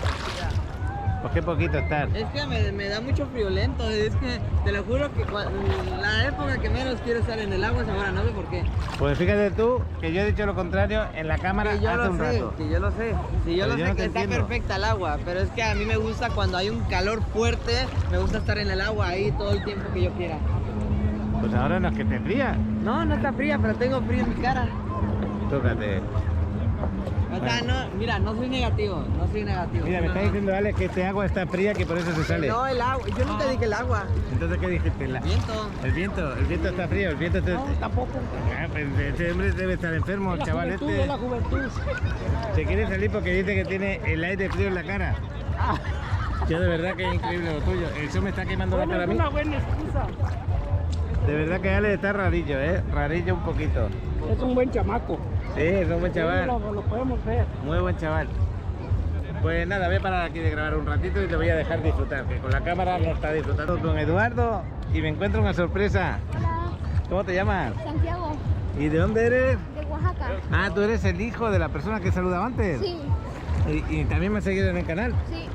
Speaker 1: Pues qué poquito estás.
Speaker 7: Es que me da mucho friolento, es que te lo juro que la época que menos quiero estar en el agua es ahora, no sé por qué.
Speaker 1: Pues fíjate tú que yo he dicho lo contrario en la cámara
Speaker 7: Que yo
Speaker 1: hace
Speaker 7: lo
Speaker 1: un
Speaker 7: sé,
Speaker 1: rato.
Speaker 7: que yo lo sé. Sí, yo
Speaker 1: Pero
Speaker 7: lo
Speaker 1: yo
Speaker 7: sé
Speaker 1: no te
Speaker 7: que está
Speaker 1: entiendo.
Speaker 7: perfecta el agua, pero es que a mí me gusta cuando hay un calor fuerte, me gusta estar en el agua ahí todo el tiempo que yo quiera.
Speaker 1: Pues ahora no es que te fría.
Speaker 7: No, no está fría, pero tengo frío en mi cara.
Speaker 1: Tócate.
Speaker 7: O sea, no, mira, no soy negativo, no soy negativo.
Speaker 1: Mira, me
Speaker 7: No,
Speaker 1: está
Speaker 7: no.
Speaker 1: diciendo Alex que este agua está fría, que por eso se sale.
Speaker 7: No, el agua, yo nunca dije el agua.
Speaker 1: Entonces, ¿qué dijiste?
Speaker 7: Viento.
Speaker 1: El viento está frío, el viento está...
Speaker 2: No, tampoco.
Speaker 1: Ah, pues este hombre debe estar enfermo, el
Speaker 2: La
Speaker 1: chaval
Speaker 2: juventud,
Speaker 1: este.
Speaker 2: es la juventud.
Speaker 1: Se quiere salir porque dice que tiene el aire frío en la cara.
Speaker 2: Ah,
Speaker 1: Yo de verdad que es increíble lo tuyo. Eso me está quemando la
Speaker 2: bueno,
Speaker 1: cara a
Speaker 2: es
Speaker 1: mí.
Speaker 2: una buena excusa.
Speaker 1: De verdad que Alex está rarillo, rarillo un poquito.
Speaker 2: Es un buen chamaco.
Speaker 1: Sí, es un buen
Speaker 2: Sí,
Speaker 1: chaval.
Speaker 2: lo podemos ver.
Speaker 1: Muy buen chaval. Pues nada, voy a parar aquí de grabar un ratito y te voy a dejar disfrutar, que con la cámara no está disfrutando con Eduardo y me encuentro una sorpresa.
Speaker 8: Hola,
Speaker 1: ¿Cómo te llamas?
Speaker 8: Santiago,
Speaker 1: ¿Y de dónde eres?
Speaker 8: de Oaxaca.
Speaker 1: Ah, tú eres el hijo de la persona que saludaba antes.
Speaker 8: Sí,
Speaker 1: Y también me has seguido en el canal.
Speaker 8: sí,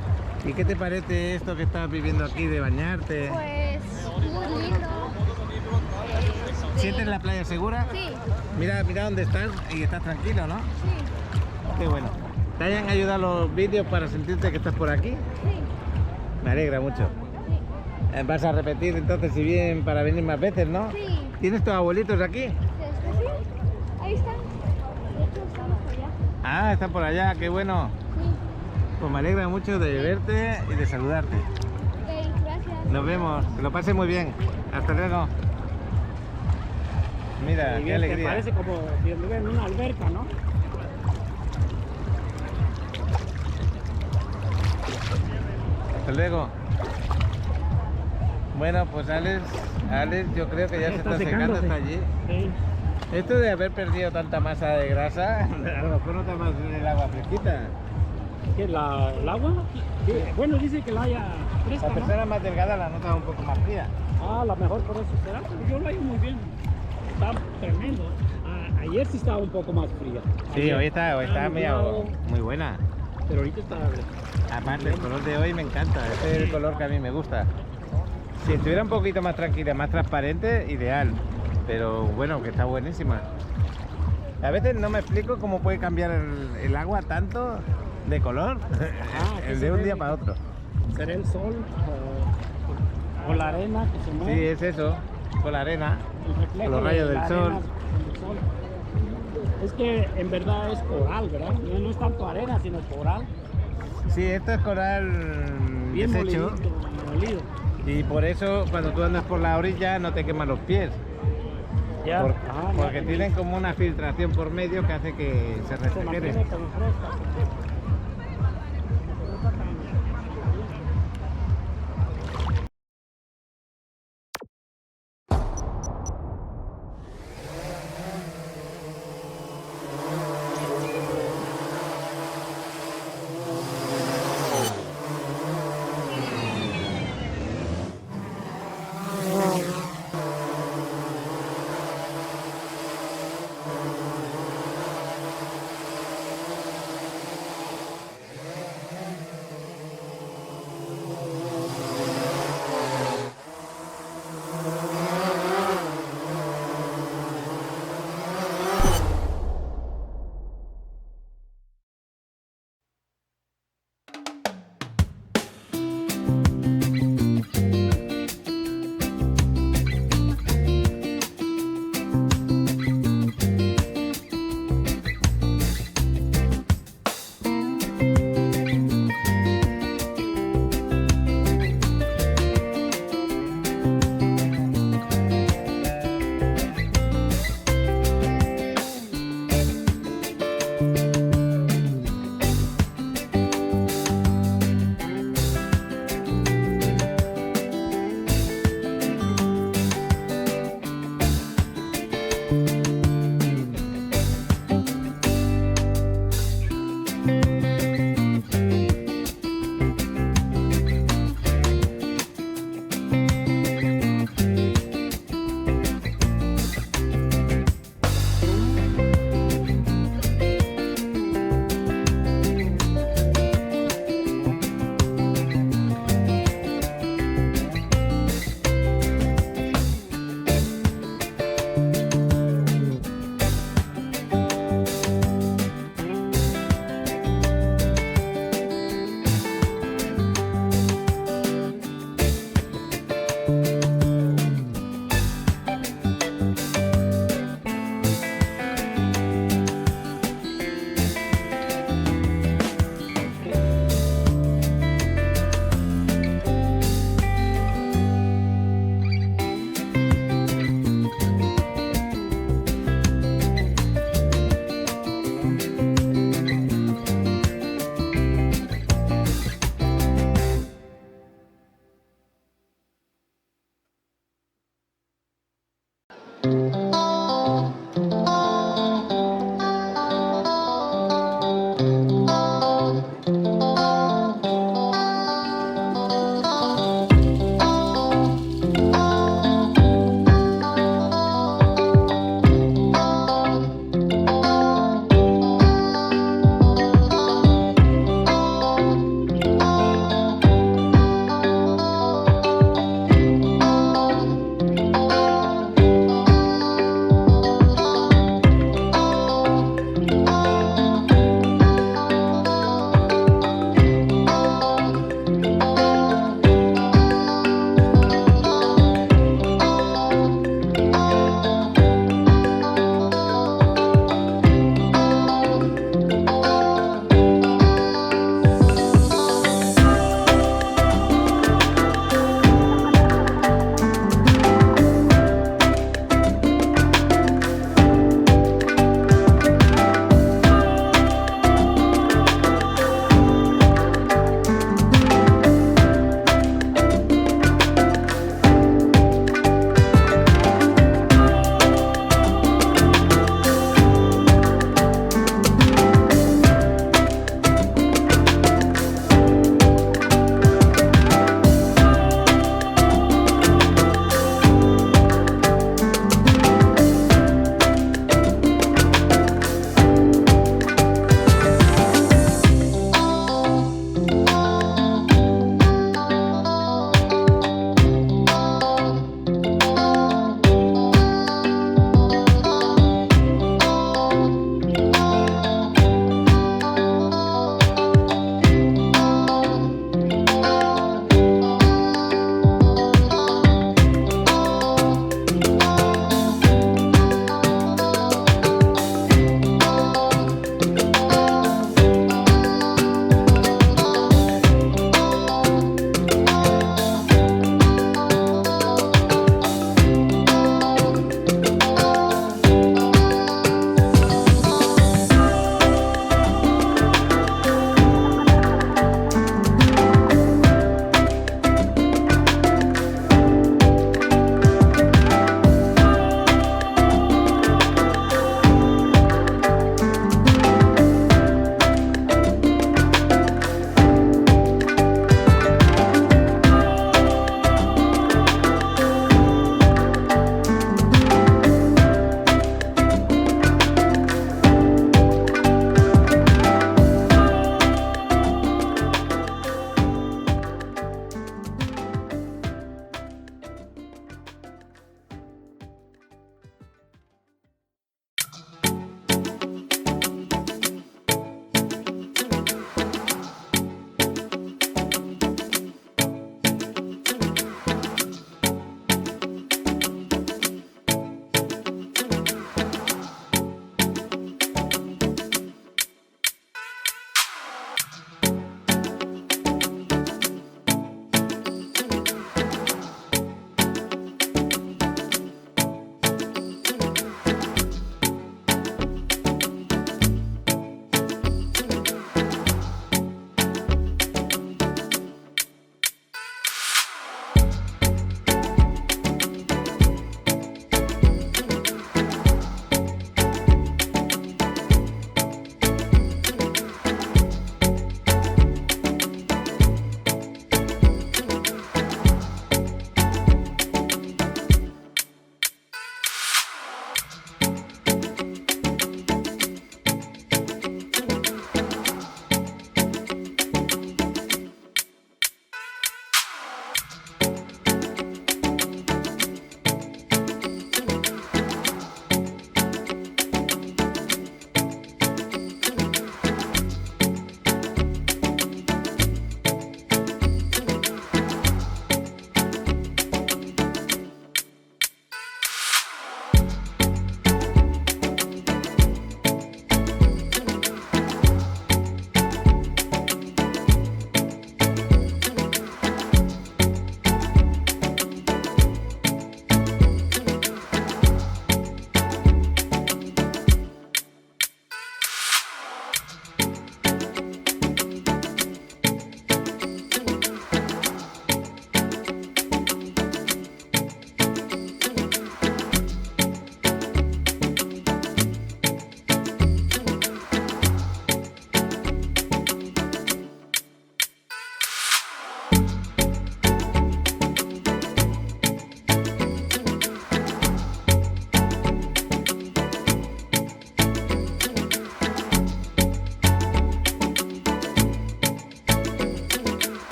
Speaker 1: ¿Y qué te parece esto que estás viviendo aquí de bañarte?
Speaker 8: pues muy lindo.
Speaker 1: ¿Sientes la playa segura?
Speaker 8: Sí,
Speaker 1: Mira dónde estás y estás tranquilo, ¿no?
Speaker 8: sí,
Speaker 1: Qué bueno. ¿Te hayan ayudado los vídeos para sentirte que estás por aquí?
Speaker 8: sí,
Speaker 1: Me alegra mucho.
Speaker 8: sí.
Speaker 1: Vas a repetir entonces si bien para venir más veces, ¿no?
Speaker 8: Sí.
Speaker 1: ¿Tienes tus abuelitos aquí?
Speaker 8: Sí, ahí están. De hecho, estamos allá.
Speaker 1: Ah, están por allá, qué bueno.
Speaker 8: Sí,
Speaker 1: Pues me alegra mucho de verte y de saludarte.
Speaker 8: ok, gracias.
Speaker 1: Nos vemos, que lo pases muy bien. Hasta luego. Mira,
Speaker 2: Y
Speaker 1: qué
Speaker 2: bien,
Speaker 1: alegría.
Speaker 2: Parece como si estuviera en una alberca, ¿no?
Speaker 1: Hasta luego. Bueno, pues Alex, yo creo que ya se está secando hasta allí.
Speaker 2: Sí.
Speaker 1: Esto de haber perdido tanta masa de grasa, a lo mejor nota más en el agua fresquita.
Speaker 2: ¿Qué, el agua? Sí. Bueno, dice que la haya fresca,
Speaker 1: La
Speaker 2: ¿no?
Speaker 1: persona más delgada la nota un poco más fría.
Speaker 2: Ah, a lo mejor por eso será. Pero yo lo hallo muy bien. Está tremendo. Ah, Ayer sí estaba un poco más fría.
Speaker 1: Sí,
Speaker 2: Ayer
Speaker 1: hoy está
Speaker 2: nublado,
Speaker 1: muy buena.
Speaker 2: pero ahorita está...
Speaker 1: Aparte, el color de hoy me encanta. Este es el color que a mí me gusta. Si estuviera un poquito más tranquila, más transparente, ideal. Pero bueno, que está buenísima. A veces no me explico cómo puede cambiar el agua tanto de color de un día para otro.
Speaker 2: ¿Será el sol o la arena que se
Speaker 1: Sí,
Speaker 2: mueve?
Speaker 1: es eso, con la arena,
Speaker 2: El reflejo
Speaker 1: con los
Speaker 2: de
Speaker 1: rayos
Speaker 2: la
Speaker 1: del
Speaker 2: arena
Speaker 1: sol.
Speaker 2: con el sol. Es que en verdad es coral, ¿verdad? No es tanto arena, sino coral.
Speaker 1: Sí, esto es coral
Speaker 2: Bien
Speaker 1: deshecho.
Speaker 2: molido.
Speaker 1: Y por eso cuando tú andas por la orilla no te queman los pies.
Speaker 2: Ya.
Speaker 1: Porque tienen como una filtración por medio que hace que se
Speaker 2: Se
Speaker 1: refrigere.
Speaker 2: mantiene como fresca.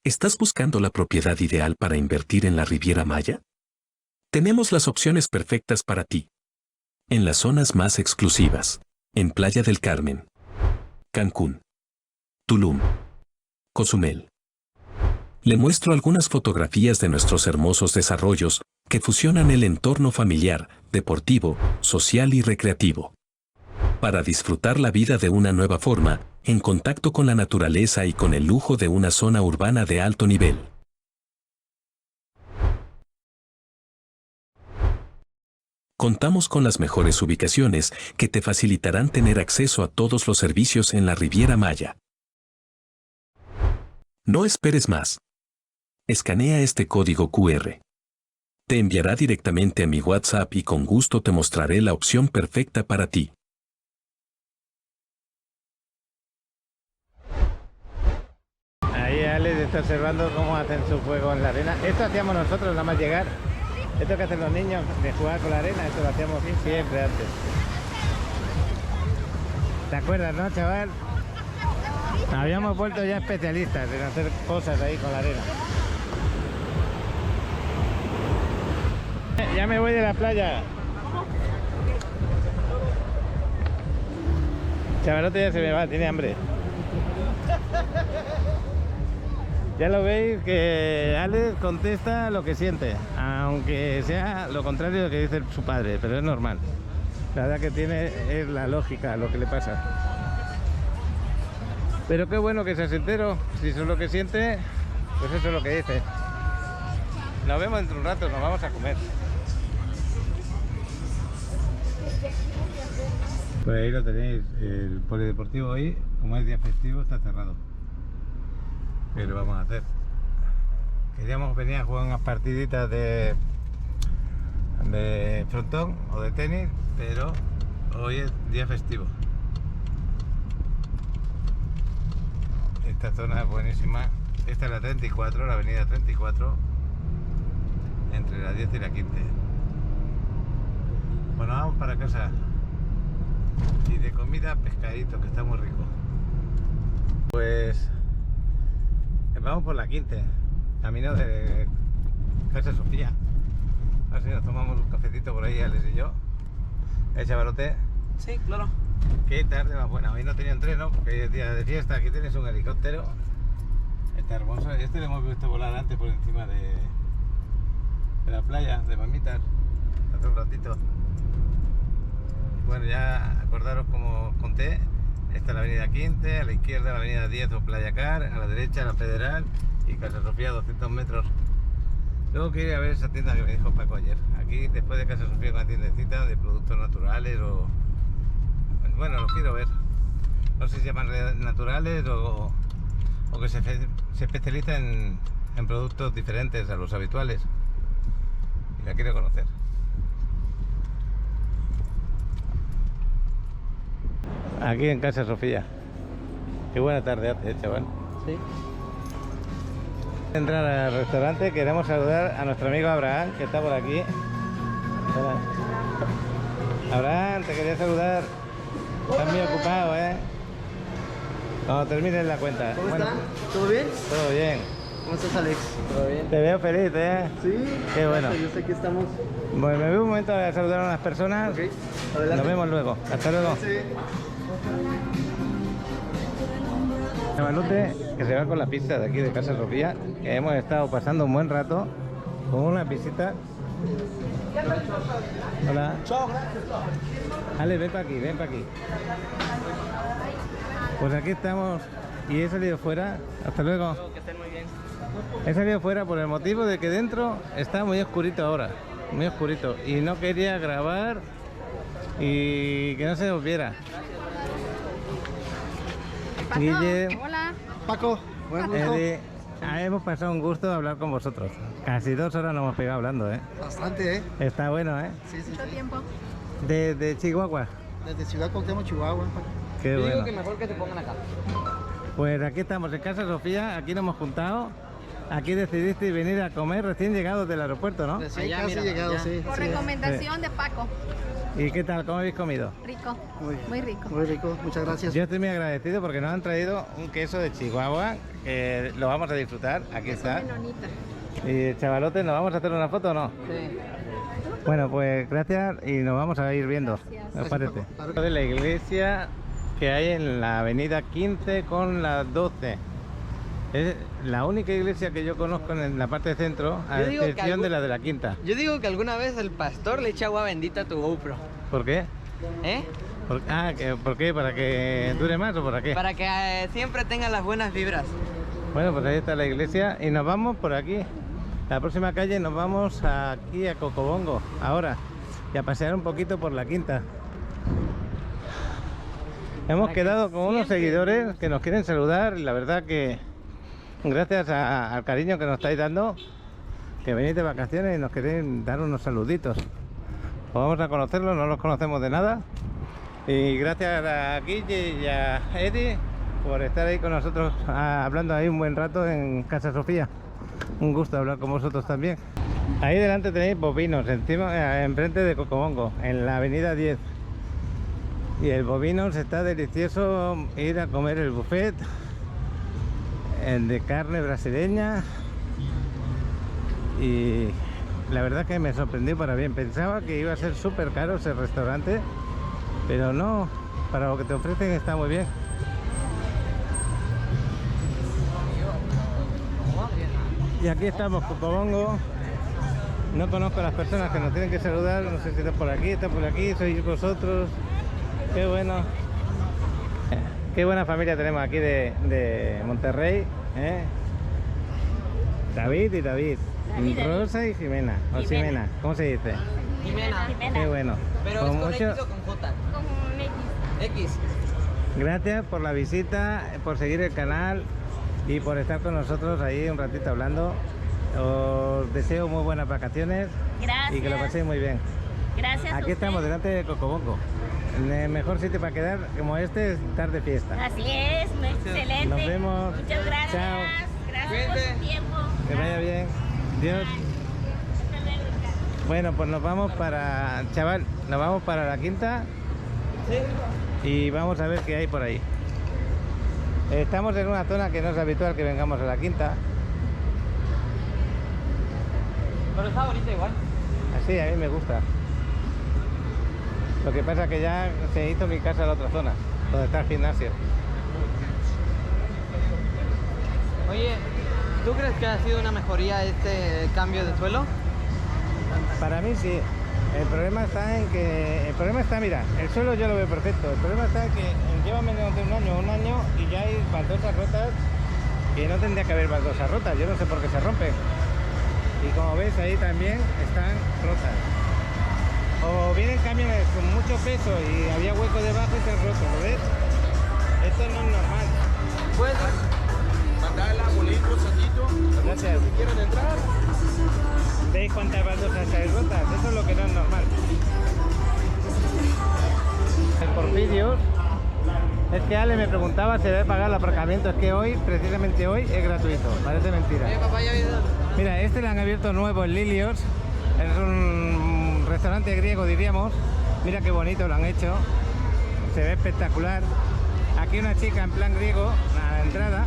Speaker 9: ¿Estás buscando la propiedad ideal para invertir en la Riviera Maya? Tenemos las opciones perfectas para ti. En las zonas más exclusivas, en Playa del Carmen, Cancún, Tulum, Cozumel. Le muestro algunas fotografías de nuestros hermosos desarrollos que fusionan el entorno familiar, deportivo, social y recreativo. Para disfrutar la vida de una nueva forma, en contacto con la naturaleza y con el lujo de una zona urbana de alto nivel. Contamos con las mejores ubicaciones que te facilitarán tener acceso a todos los servicios en la Riviera Maya. No esperes más. Escanea este código QR. Te enviará directamente a mi WhatsApp y con gusto te mostraré la opción perfecta para ti.
Speaker 1: Ahí Alex está observando cómo hacen su juego en la arena. Esto hacíamos nosotros nada más llegar. Esto que hacen los niños de jugar con la arena, esto lo hacíamos siempre antes. ¿Te acuerdas, no, chaval? Habíamos vuelto ya especialistas en hacer cosas ahí con la arena. Ya me voy de la playa. Chavalote ya se me va, tiene hambre. Ya lo veis que Alex contesta lo que siente, aunque sea lo contrario de lo que dice su padre, pero es normal. La verdad que tiene es la lógica lo que le pasa. Pero qué bueno que seas entero, si eso es lo que siente, pues eso es lo que dice. Nos vemos dentro de un rato, nos vamos a comer. Pues ahí lo tenéis, el polideportivo hoy, como es día festivo, está cerrado. Pero vamos a hacer. Queríamos venir a jugar unas partiditas de frontón o de tenis, pero hoy es día festivo. Esta zona es buenísima. Esta es la 34, la avenida 34, entre la 10 y la 15. Bueno, vamos para casa. Y de comida, pescadito, que está muy rico. Pues vamos por la 15, camino de Casa Sofía. A ver si nos tomamos un cafecito por ahí, Alex y yo. Chavalote.
Speaker 7: Sí, claro.
Speaker 1: Qué tarde más buena. Hoy no tenía entreno porque hoy es día de fiesta. Aquí tienes un helicóptero. Está hermoso. Este lo hemos visto volar antes por encima de la playa de Mamitas. Hace un ratito. Bueno, ya acordaros como os conté. Esta es la avenida 15, a la izquierda la avenida 10 o Playa Car, a la derecha la Federal y Casa Sofía 200 metros. Luego quiero ir a ver esa tienda que me dijo Paco ayer. Aquí después de Casa Sofía una tiendecita de productos naturales o... Bueno, lo quiero ver. No sé si llaman naturales o que se especializa en productos diferentes a los habituales. Y la quiero conocer. Aquí en Casa Sofía. Qué buena tarde hace, chaval.
Speaker 7: Sí.
Speaker 1: Entrar al restaurante, queremos saludar a nuestro amigo Abraham, que está por aquí. Hola. Abraham, te quería saludar. Estás muy ocupado, ¿eh? Cuando termines la cuenta.
Speaker 7: ¿Cómo están? ¿Todo bien?
Speaker 1: Todo bien.
Speaker 7: ¿Cómo estás, Alex? ¿Todo bien?
Speaker 1: Te veo feliz, ¿eh?
Speaker 7: Sí.
Speaker 1: Qué bueno.
Speaker 7: Yo sé que estamos...
Speaker 1: Bueno, me voy un momento a saludar a unas personas.
Speaker 7: Ok, adelante.
Speaker 1: Nos vemos luego. Hasta luego.
Speaker 7: Sí.
Speaker 1: Chavalote, que se va con la pizza de aquí de Casa Sofía, que hemos estado pasando un buen rato con una visita. Hola.
Speaker 7: Chao, gracias.
Speaker 1: Ale, ven para aquí, ven para aquí. Pues aquí estamos y he salido fuera. Hasta luego.
Speaker 7: Que estén muy bien.
Speaker 1: He salido fuera por el motivo de que dentro está muy oscurito ahora. Muy oscurito. Y no quería grabar y que no se nos viera. Guille,
Speaker 8: Hola.
Speaker 7: Paco, buen gusto.
Speaker 1: Eddie, hemos pasado un gusto de hablar con vosotros. Casi 2 horas nos hemos pegado hablando, ¿eh?
Speaker 7: Bastante, ¿eh?
Speaker 1: Está bueno, ¿eh?
Speaker 7: Sí, sí,
Speaker 8: Mucho
Speaker 7: sí.
Speaker 8: tiempo.
Speaker 1: De Chihuahua.
Speaker 7: Desde Ciudad Cuauhtémoc, Chihuahua.
Speaker 1: Qué
Speaker 7: Yo
Speaker 1: bueno.
Speaker 7: digo que mejor que te pongan acá.
Speaker 1: Pues aquí estamos en Casa Sofía, aquí nos hemos juntado. Aquí decidiste venir a comer recién llegados del aeropuerto, ¿no?
Speaker 7: Recién
Speaker 2: Allá,
Speaker 7: casi
Speaker 2: mira,
Speaker 7: llegado,
Speaker 2: allá.
Speaker 7: sí.
Speaker 8: Por
Speaker 7: sí.
Speaker 8: recomendación de Paco.
Speaker 1: ¿Y qué tal? ¿Cómo habéis comido?
Speaker 8: Rico, muy rico.
Speaker 10: Muy rico, muchas gracias.
Speaker 1: Yo estoy muy agradecido porque nos han traído un queso de Chihuahua que lo vamos a disfrutar. Aquí está.
Speaker 8: Menonita.
Speaker 1: Y chavalotes, ¿nos vamos a hacer una foto o no?
Speaker 7: Sí.
Speaker 1: Bueno, pues gracias y nos vamos a ir viendo. ¿Os parece? De la iglesia que hay en la avenida 15 con la 12. Es la única iglesia que yo conozco en la parte de centro, a
Speaker 7: Yo digo que
Speaker 1: excepción de la de la quinta.
Speaker 7: Yo digo que alguna vez el pastor le echa agua bendita a tu GoPro.
Speaker 1: ¿Por qué?
Speaker 7: ¿Eh?
Speaker 1: ¿Por qué? ¿Para que dure más o para qué?
Speaker 7: Para que siempre tenga las buenas vibras.
Speaker 1: Bueno, pues ahí está la iglesia y nos vamos por aquí. La próxima calle nos vamos aquí a Cocobongo, ahora, y a pasear un poquito por la quinta. Hemos quedado con unos seguidores que nos quieren saludar y la verdad que gracias al cariño que nos estáis dando, que venís de vacaciones y nos queréis dar unos saluditos. Pues vamos a conocerlos, no los conocemos de nada. Y gracias a Guille y a Eddie por estar ahí con nosotros hablando ahí un buen rato en Casa Sofía. Un gusto hablar con vosotros también. Ahí delante tenéis bovinos, enfrente de Cocobongo, en la avenida 10. Y el bovinos está delicioso ir a comer el buffet de carne brasileña. Y la verdad que me sorprendió para bien. Pensaba que iba a ser súper caro ese restaurante, pero no, para lo que te ofrecen está muy bien. Y aquí estamos, Cocobongo. No conozco a las personas que nos tienen que saludar. No sé si están por aquí, sois vosotros. Qué bueno. Qué buena familia tenemos aquí de Monterrey, ¿eh? David y David. Rosa y Jimena. O Ximena, ¿cómo se dice?
Speaker 7: Jimena.
Speaker 1: Qué bueno.
Speaker 7: ¿Pero es con X o con J?
Speaker 8: Con X.
Speaker 7: X.
Speaker 1: Gracias por la visita, por seguir el canal y por estar con nosotros ahí un ratito hablando. Os deseo muy buenas vacaciones.
Speaker 8: Gracias.
Speaker 1: Y que lo paséis muy bien.
Speaker 8: Gracias.
Speaker 1: Aquí estamos delante de Cocobongo. El mejor sitio para quedar como este es estar de fiesta.
Speaker 8: Así es, excelente.
Speaker 1: Nos vemos.
Speaker 8: Muchas gracias.
Speaker 1: Chao.
Speaker 8: Gracias por su tiempo.
Speaker 1: Que vaya bien. Dios. Bueno, pues nos vamos para, chaval, nos vamos para la quinta.
Speaker 7: Sí.
Speaker 1: Y vamos a ver qué hay por ahí. Estamos en una zona que no es habitual que vengamos a la quinta.
Speaker 7: Pero está bonito igual.
Speaker 1: Así, a mí me gusta. Lo que pasa es que ya se hizo mi casa en la otra zona, donde está el gimnasio.
Speaker 7: Oye, ¿tú crees que ha sido una mejoría este cambio de suelo?
Speaker 1: Para mí sí. El problema está, mira, el suelo yo lo veo perfecto. El problema está en que lleva menos de un año y ya hay baldosas rotas que no tendría que haber baldosas rotas. Yo no sé por qué se rompen. Y como ves ahí también están rotas. O vienen camiones con mucho peso y había hueco debajo y se han roto, ¿lo ves? Esto no es normal.
Speaker 7: Pues
Speaker 10: Mandar la bolito, Santito.
Speaker 1: Gracias.
Speaker 10: Si quieren entrar.
Speaker 1: ¿Veis cuántas baldosas hay rotas? Eso es lo que no es normal. Por vídeos, es que Ale me preguntaba si debe pagar el aparcamiento. Es que hoy, precisamente hoy, es gratuito. Parece mentira.
Speaker 7: papá, ya vi.
Speaker 1: Mira, este lo han abierto nuevo en Lilios. Es un restaurante griego, diríamos. Mira qué bonito lo han hecho. Se ve espectacular. Aquí una chica en plan griego a la entrada.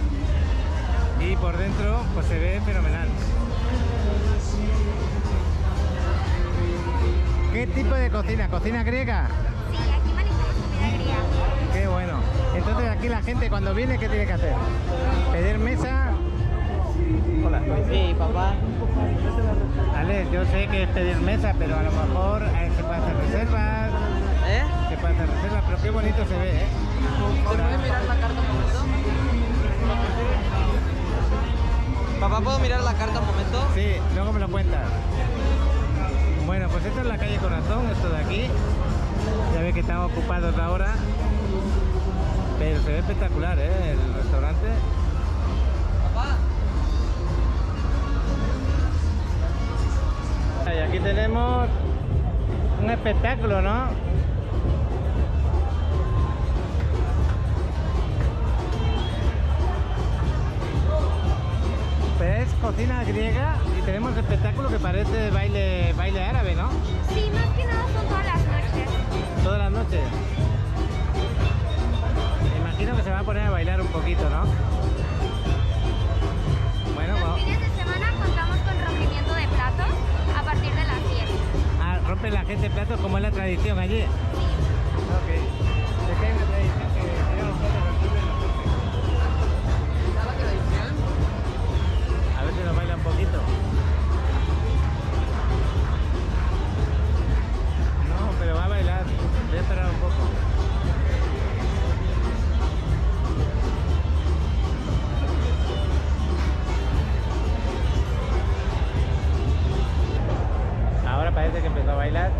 Speaker 1: Y por dentro pues se ve fenomenal. ¿Qué tipo de cocina? ¿Cocina griega?
Speaker 8: Sí, aquí manejamos comida griega.
Speaker 1: Qué bueno. Entonces aquí la gente cuando viene, ¿qué tiene que hacer? Pedir mesa. Hola.
Speaker 7: Sí, papá.
Speaker 1: Ale, yo sé que es pedir mesa, pero a lo mejor se puede hacer reservas.
Speaker 7: ¿Eh?
Speaker 1: Se puede hacer reservas, pero qué bonito se ve, ¿eh?
Speaker 7: ¿Se puede mirar la carta un momento? Papá, ¿puedo mirar la carta un momento?
Speaker 1: Sí, luego me lo cuentas. Bueno, pues esta es la calle Corazón, esto de aquí. Ya ve que estamos ocupados ahora. Pero se ve espectacular, ¿eh? El restaurante.
Speaker 7: Papá.
Speaker 1: Y aquí tenemos un espectáculo, ¿no? Pero es cocina griega y tenemos espectáculo que parece baile árabe, ¿no?
Speaker 8: Sí, más que nada son todas las noches.
Speaker 1: Todas las noches. Me imagino que se va a poner a bailar un poquito, ¿no? Bueno,
Speaker 8: Los
Speaker 1: vamos.
Speaker 8: fines de semana contamos con rompimiento de platos a partir de las 10.
Speaker 1: Ah, rompen la gente platos como es la tradición allí. Ok. Es que hay una tradición que tiran los platos al suelo y los rompen.
Speaker 7: ¿Está la tradición?
Speaker 1: A ver si nos baila un poquito. No, pero va a bailar. Voy a esperar un poco. Ahora parece que empezó a bailar.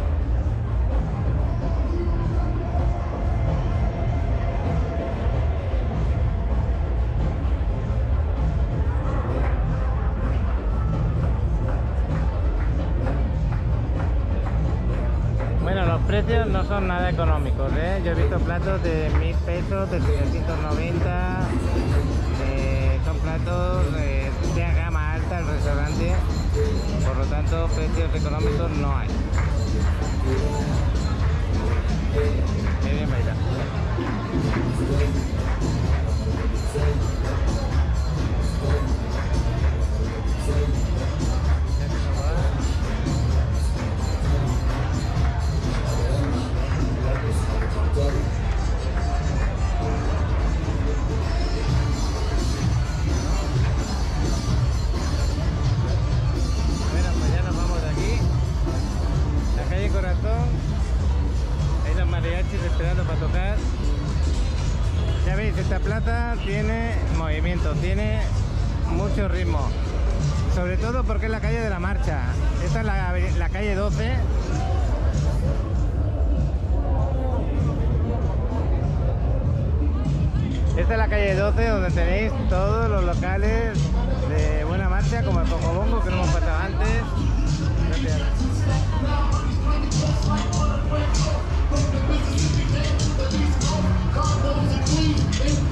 Speaker 1: Bueno, los precios no son nada económicos, ¿eh? Yo he visto platos de 1000 pesos, de 790. Son platos de gama alta el restaurante. Por lo tanto, precios económicos no hay. Qué bien bailar. Bueno, pues ya nos vamos de aquí. La calle Corazón. Hay los mariachis esperando para tocar. Ya veis, esta plaza tiene movimiento, tiene mucho ritmo. Sobre todo porque es la calle de la Marcha. Esta es la calle 12. Esta es la calle 12 donde tenéis todos los locales de buena marcha, como el Cocobongo que no hemos pasado antes. Gracias.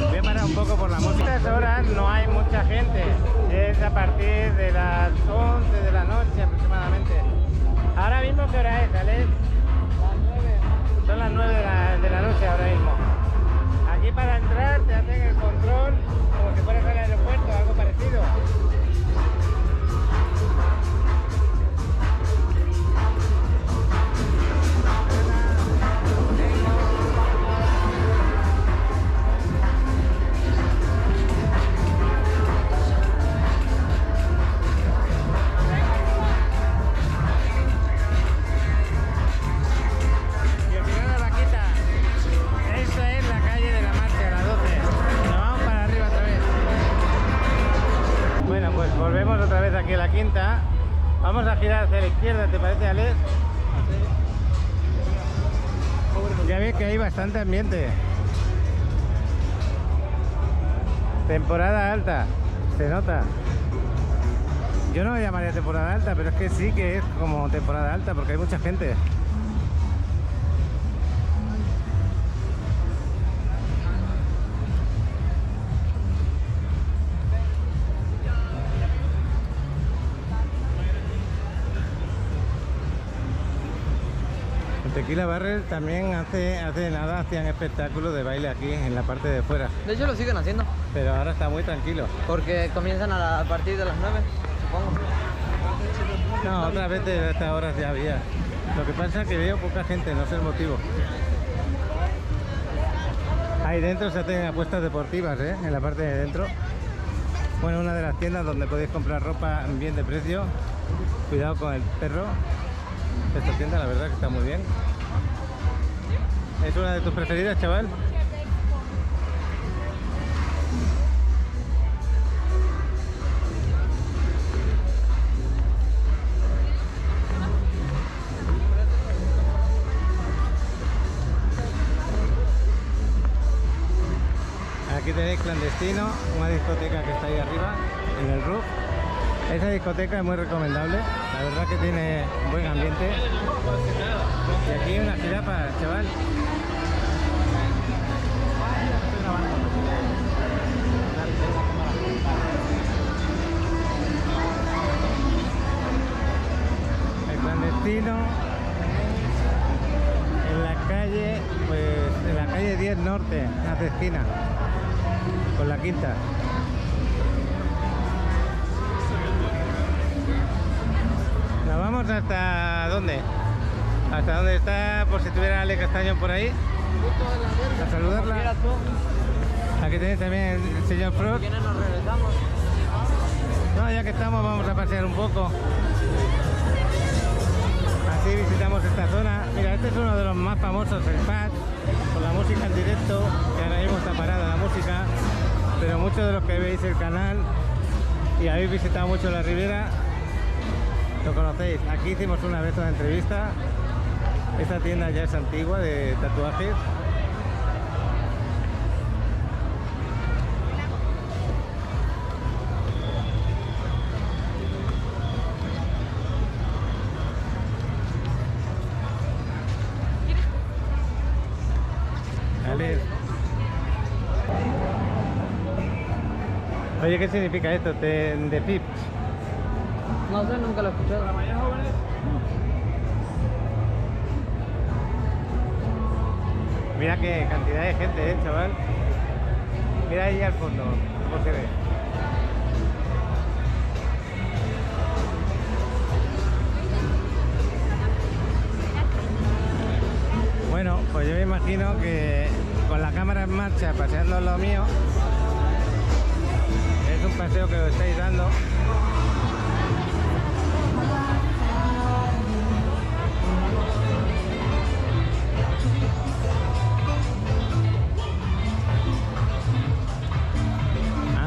Speaker 1: Voy a parar un poco por la música. A estas horas no hay mucha gente. Es a partir de las 11 de la noche aproximadamente. Ahora mismo, ¿qué hora es, Alex? Las 9. Son las 9 de la noche ahora mismo. Aquí para entrar te hacen el control como si fueras al aeropuerto, algo parecido. Y al final la vaquita. Esta es la calle de la Marcha, la 12. Nos vamos para arriba otra vez. Bueno, pues volvemos otra vez aquí a la quinta. Vamos a girar hacia la izquierda, ¿te parece, Alex? Ya ves que hay bastante ambiente. Temporada alta, se nota. Yo no lo llamaría temporada alta, pero es que sí que es como temporada alta porque hay mucha gente. Tequila Barrel también hace nada hacían espectáculos de baile aquí en la parte de fuera,
Speaker 7: De hecho lo siguen haciendo,
Speaker 1: pero ahora está muy tranquilo.
Speaker 7: porque comienzan a partir de las 9, supongo.
Speaker 1: No, otra vez de estas horas ya había. Lo que pasa es que veo poca gente, no sé el motivo. Ahí dentro se hacen apuestas deportivas, ¿eh? En la parte de dentro. Bueno, una de las tiendas donde podéis comprar ropa bien de precio. Cuidado con el perro. Esta tienda la verdad que está muy bien. ¿Es una de tus preferidas, chaval? Aquí tenéis Clandestino, una discoteca que está ahí arriba, en el roof. Esa discoteca es muy recomendable, la verdad que tiene buen ambiente. Y aquí una jirafa, chaval. El Clandestino, en la calle esquina con la quinta. Nos vamos hasta ¿dónde? Hasta donde está, por si tuviera Ale Castañón por ahí. A saludarla. Aquí tenéis también el señor Frost.
Speaker 7: ¿Quiénes nos regresamos?
Speaker 1: No, ya que estamos vamos a pasear un poco. Así visitamos esta zona. Mira, este es uno de los más famosos, el pad, con la música en directo, que ahora mismo está parada la música, pero muchos de los que veis el canal y habéis visitado mucho la Riviera, lo conocéis. Aquí hicimos una vez una entrevista. Esta tienda ya es antigua, de tatuajes. Oye, ¿qué significa esto? De Pips.
Speaker 7: No sé, nunca lo he escuchado.
Speaker 1: Mira qué cantidad de gente, chaval. Mira ahí al fondo, cómo se ve. Bueno, pues yo me imagino que con la cámara en marcha, paseando lo mío, es un paseo que os estáis dando.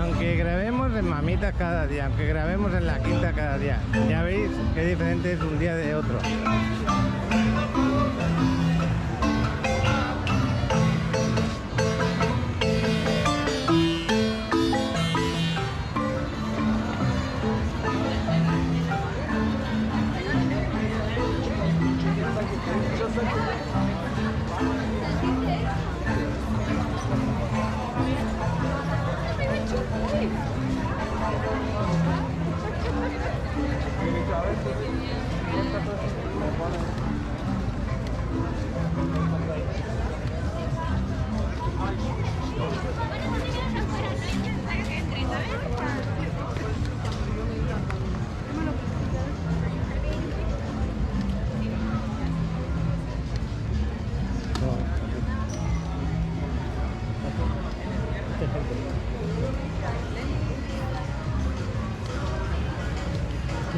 Speaker 1: Aunque grabemos en Mamitas cada día, aunque grabemos en la Quinta cada día, ya veis qué diferente es un día de otro.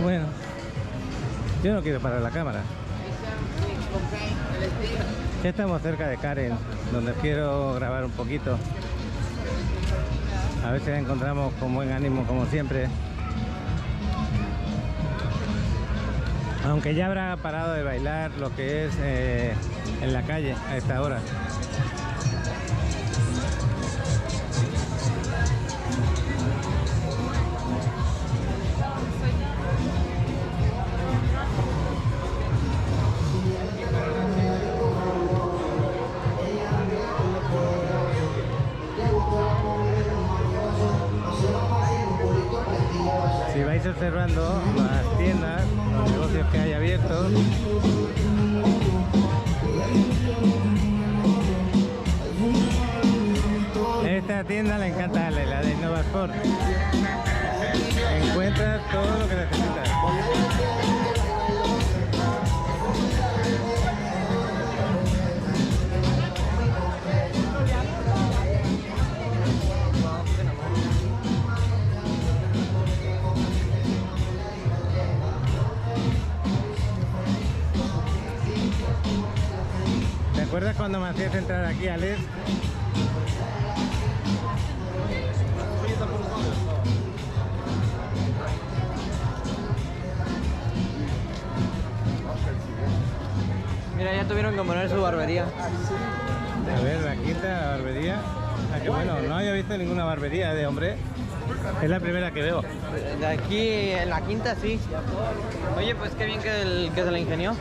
Speaker 1: Bueno, yo no quiero parar la cámara. Ya estamos cerca de Karen, donde quiero grabar un poquito. A ver si la encontramos con buen ánimo, como siempre. Aunque ya habrá parado de bailar lo que es en la calle a esta hora. Si vais observando las tiendas, los negocios que hay abiertos, esta tienda le encanta a la de Nova Sport. Encuentras todo lo que necesitas. ¿Te acuerdas cuando me hacías entrar aquí, Alex?
Speaker 7: Mira, ya tuvieron que poner su barbería.
Speaker 1: A ver, la quinta, la barbería. Ah, que bueno, no había visto ninguna barbería de hombre. Es la primera que veo.
Speaker 7: De aquí en la quinta sí. Oye, pues qué bien que se la ingenió.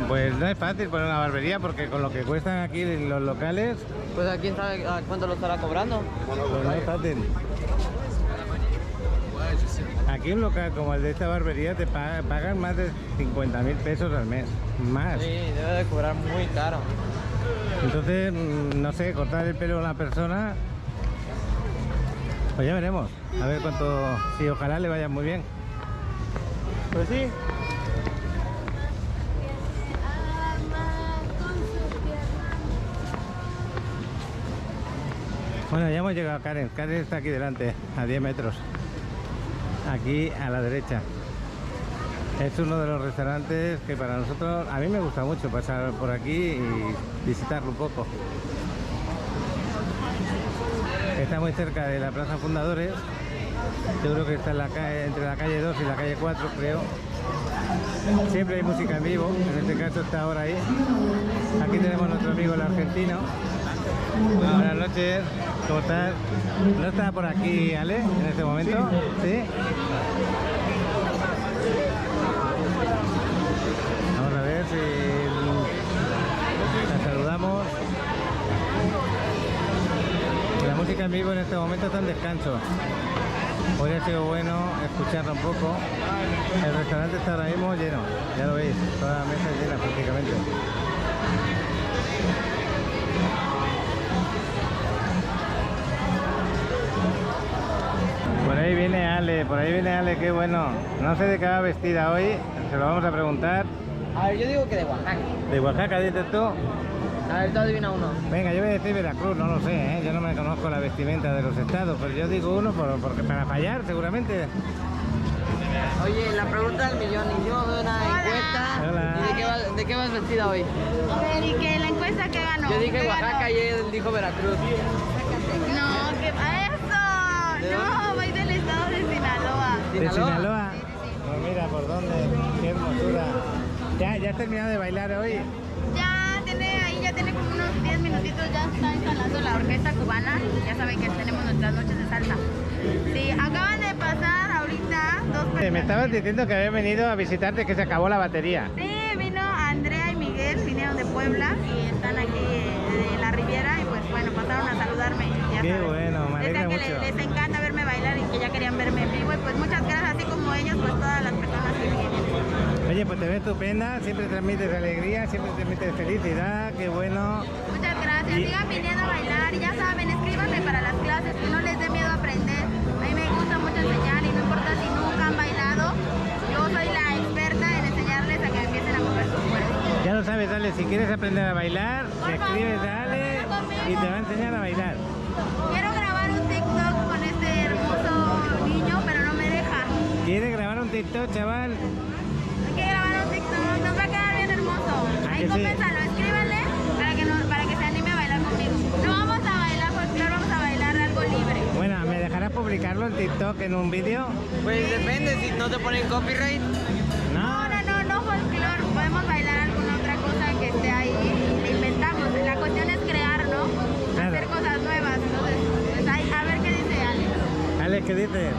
Speaker 1: Pues no es fácil poner una barbería porque con lo que cuestan aquí los locales,
Speaker 7: Pues a quién sabe a cuánto lo estará cobrando.
Speaker 1: pues no es fácil. Aquí un local como el de esta barbería te pagan más de 50.000 pesos al mes. Más.
Speaker 7: Sí, debe de cobrar muy caro.
Speaker 1: Entonces, no sé, cortar el pelo a una persona, pues ya veremos. A ver cuánto, sí, ojalá le vaya muy bien. Pues sí. Bueno, ya hemos llegado a Karen. Karen está aquí delante, a 10 metros. Aquí a la derecha. Es uno de los restaurantes que para nosotros, a mí me gusta mucho pasar por aquí y visitarlo un poco. Está muy cerca de la Plaza Fundadores. Yo creo que está en la calle, entre la calle 2 y la calle 4, creo. Siempre hay música en vivo, en este caso está ahora ahí. Aquí tenemos a nuestro amigo el argentino. Buenas noches, ¿cómo estás? ¿No está por aquí Ale en este momento? ¿Sí? Vamos a ver si la saludamos. La música en vivo en este momento está en descanso. Podría ser bueno escucharla un poco. El restaurante está ahora mismo lleno, ya lo veis, toda la mesa llena prácticamente. Por ahí viene Ale, qué bueno. No sé de qué va vestida hoy, se lo vamos a preguntar.
Speaker 7: A ver, yo digo que de Oaxaca.
Speaker 1: ¿De Oaxaca dices tú?
Speaker 7: A ver, tú adivina uno.
Speaker 1: Venga, yo voy a decir Veracruz, no lo sé, ¿eh? Yo no me conozco la vestimenta de los estados, pero yo digo uno porque para fallar seguramente.
Speaker 7: Oye, la pregunta del millón, hicimos una encuesta.
Speaker 1: Hola.
Speaker 7: ¿Y de qué vas vestida hoy?
Speaker 8: A ver, ¿y qué? ¿La encuesta qué ganó?
Speaker 7: Yo dije
Speaker 8: ¿Qué
Speaker 7: Oaxaca
Speaker 8: ganó?
Speaker 7: y él dijo Veracruz.
Speaker 8: No, ¿qué? ¡A eso! No, voy del estado de Sinaloa.
Speaker 1: ¿De Sinaloa? Pues mira, ¿por dónde? ¡Qué hermosura! ¿Ya has terminado de bailar hoy?
Speaker 8: Ya tiene como unos 10 minutitos, ya está instalando la orquesta cubana. Ya saben que tenemos nuestras noches de salsa. Sí, acaban de pasar ahorita dos personas.
Speaker 1: Me estabas diciendo que había venido a visitarte, que se acabó la batería.
Speaker 8: Sí, vino Andrea y Miguel, vinieron de Puebla y están aquí de la Riviera y pues bueno, pasaron a saludarme. Ya
Speaker 1: Qué
Speaker 8: saben.
Speaker 1: bueno, me alegra
Speaker 8: Decían que
Speaker 1: mucho.
Speaker 8: les encanta verme bailar y que ya querían verme en vivo y pues muchas gracias, así como ellos, pues todas las personas que vienen.
Speaker 1: Oye, pues te ves estupenda, siempre transmites alegría, siempre transmites felicidad, qué bueno.
Speaker 8: Muchas gracias, sigan viniendo a bailar y ya saben, escríbanme para las clases, que no les dé miedo aprender. A mí me gusta mucho enseñar y no importa si nunca han bailado, yo soy la experta en enseñarles a que empiecen a mover su cuerpo.
Speaker 1: Ya lo sabes, Ale, si quieres aprender a bailar, te escribes a Ale y te va a enseñar a bailar.
Speaker 8: Quiero grabar un TikTok con este hermoso niño, pero no me deja.
Speaker 1: ¿Quieres grabar un TikTok, chaval?
Speaker 8: Hay que grabar un TikTok, nos va a quedar bien hermoso. Ahí
Speaker 1: que sí?
Speaker 8: coméntalo, escríbanle para que se anime a bailar conmigo. No vamos a bailar folclore, vamos a bailar algo libre.
Speaker 1: Bueno, ¿me dejarás publicarlo en TikTok en un vídeo?
Speaker 7: Pues depende, si no te ponen copyright.
Speaker 8: No folclore, podemos bailar alguna otra cosa que esté ahí, le inventamos. La cuestión es crear, ¿no?
Speaker 1: Claro.
Speaker 8: Hacer cosas nuevas. Entonces, pues ahí, a ver qué dice Alex.
Speaker 1: Alex, ¿qué dices?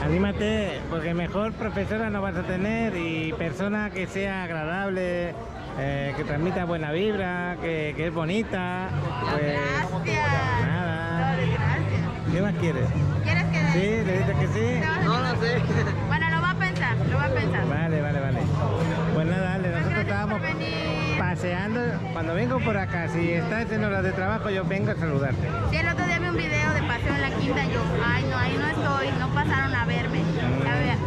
Speaker 1: Anímate, porque mejor profesora no vas a tener y persona que sea agradable, que transmita buena vibra, que es bonita. Pues
Speaker 8: Gracias.
Speaker 1: nada.
Speaker 8: No, gracias.
Speaker 1: ¿Qué más quieres?
Speaker 8: ¿Quieres que
Speaker 1: ¿Sí? ¿Le dices que sí?
Speaker 7: No lo sé.
Speaker 8: Bueno, lo va a pensar, lo va a pensar.
Speaker 1: Vale. Pues nada, Ale, nosotros
Speaker 8: Gracias
Speaker 1: estábamos
Speaker 8: por venir.
Speaker 1: paseando. Cuando vengo por acá, si estás en horas de trabajo, yo vengo a saludarte.
Speaker 8: Sí, el otro día vi un video de paseo en la quinta y yo, ay no, ahí no estoy, no pasaron a verme.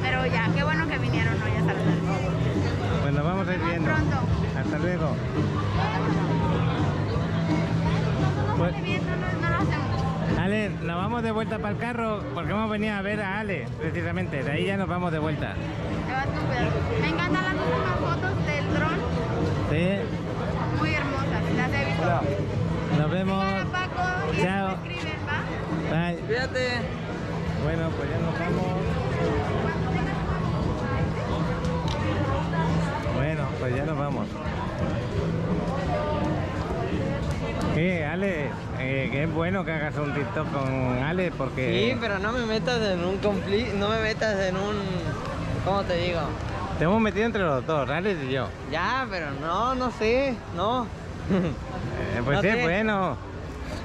Speaker 8: Pero ya, qué bueno que vinieron hoy a saludarme.
Speaker 1: Pues nos vamos a ir
Speaker 8: Nos vemos
Speaker 1: viendo.
Speaker 8: pronto.
Speaker 1: Hasta luego. Pues,
Speaker 8: No lo hacemos.
Speaker 1: Ale, nos vamos de vuelta para el carro porque hemos venido a ver a Ale, precisamente. De ahí ya nos vamos de vuelta.
Speaker 8: Te vas con cuidado. Me encantan las últimas fotos del dron,
Speaker 1: ¿Sí?
Speaker 8: muy hermosas, las he visto.
Speaker 1: Nos vemos.
Speaker 8: Hola Paco, y
Speaker 1: Chao.
Speaker 8: me escriben, ¿va?
Speaker 1: Bye.
Speaker 7: Fíjate.
Speaker 1: Bueno, pues ya nos vamos. Bueno, pues ya nos vamos. ¿Qué, Ale? Que es bueno que hagas un TikTok con Ale porque...
Speaker 7: Sí, pero no me metas en un no me metas en un... ¿Cómo te digo?
Speaker 1: Te hemos metido entre los dos, Ale y yo.
Speaker 7: Ya, pero no sé, no.
Speaker 1: Pues
Speaker 7: No
Speaker 1: sí,
Speaker 7: sé.
Speaker 1: bueno.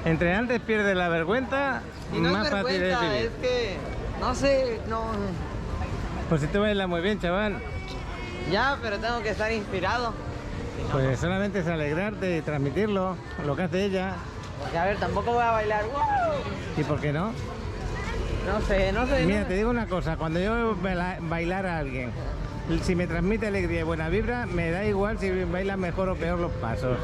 Speaker 1: Entre antes pierdes la vergüenza,
Speaker 7: Y no
Speaker 1: más
Speaker 7: es
Speaker 1: fácil es
Speaker 7: vergüenza,
Speaker 1: vivir.
Speaker 7: es que... No sé, no...
Speaker 1: Pues si tú bailas muy bien, chaval.
Speaker 7: Ya, pero tengo que estar inspirado.
Speaker 1: Pues solamente es alegrarte y transmitirlo, lo que hace ella.
Speaker 7: Porque a ver, tampoco voy a bailar.
Speaker 1: ¿Y por qué no?
Speaker 7: No sé.
Speaker 1: Mira,
Speaker 7: no.
Speaker 1: te digo una cosa, cuando yo bailar a alguien, si me transmite alegría y buena vibra, me da igual si baila mejor o peor los pasos.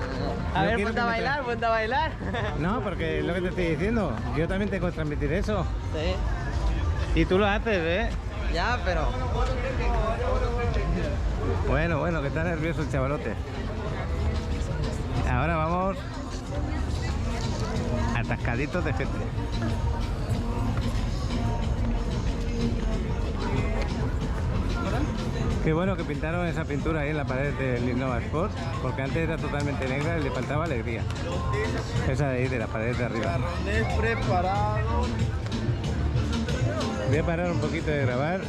Speaker 7: A
Speaker 1: Yo
Speaker 7: ver,
Speaker 1: quiero
Speaker 7: ponte a
Speaker 1: que me
Speaker 7: bailar, ponte a bailar.
Speaker 1: No, porque es lo que te estoy diciendo, yo también tengo que transmitir eso.
Speaker 7: Sí.
Speaker 1: Y tú lo haces, ¿eh?
Speaker 7: Ya, pero...
Speaker 1: Bueno, que está nervioso el chavalote. Ahora vamos atascaditos de gente. Qué bueno que pintaron esa pintura ahí en la pared del Innova Sport, porque antes era totalmente negra y le faltaba alegría. Esa de ahí, de la pared de arriba.
Speaker 10: Carnet preparado.
Speaker 1: Voy a parar un poquito de grabar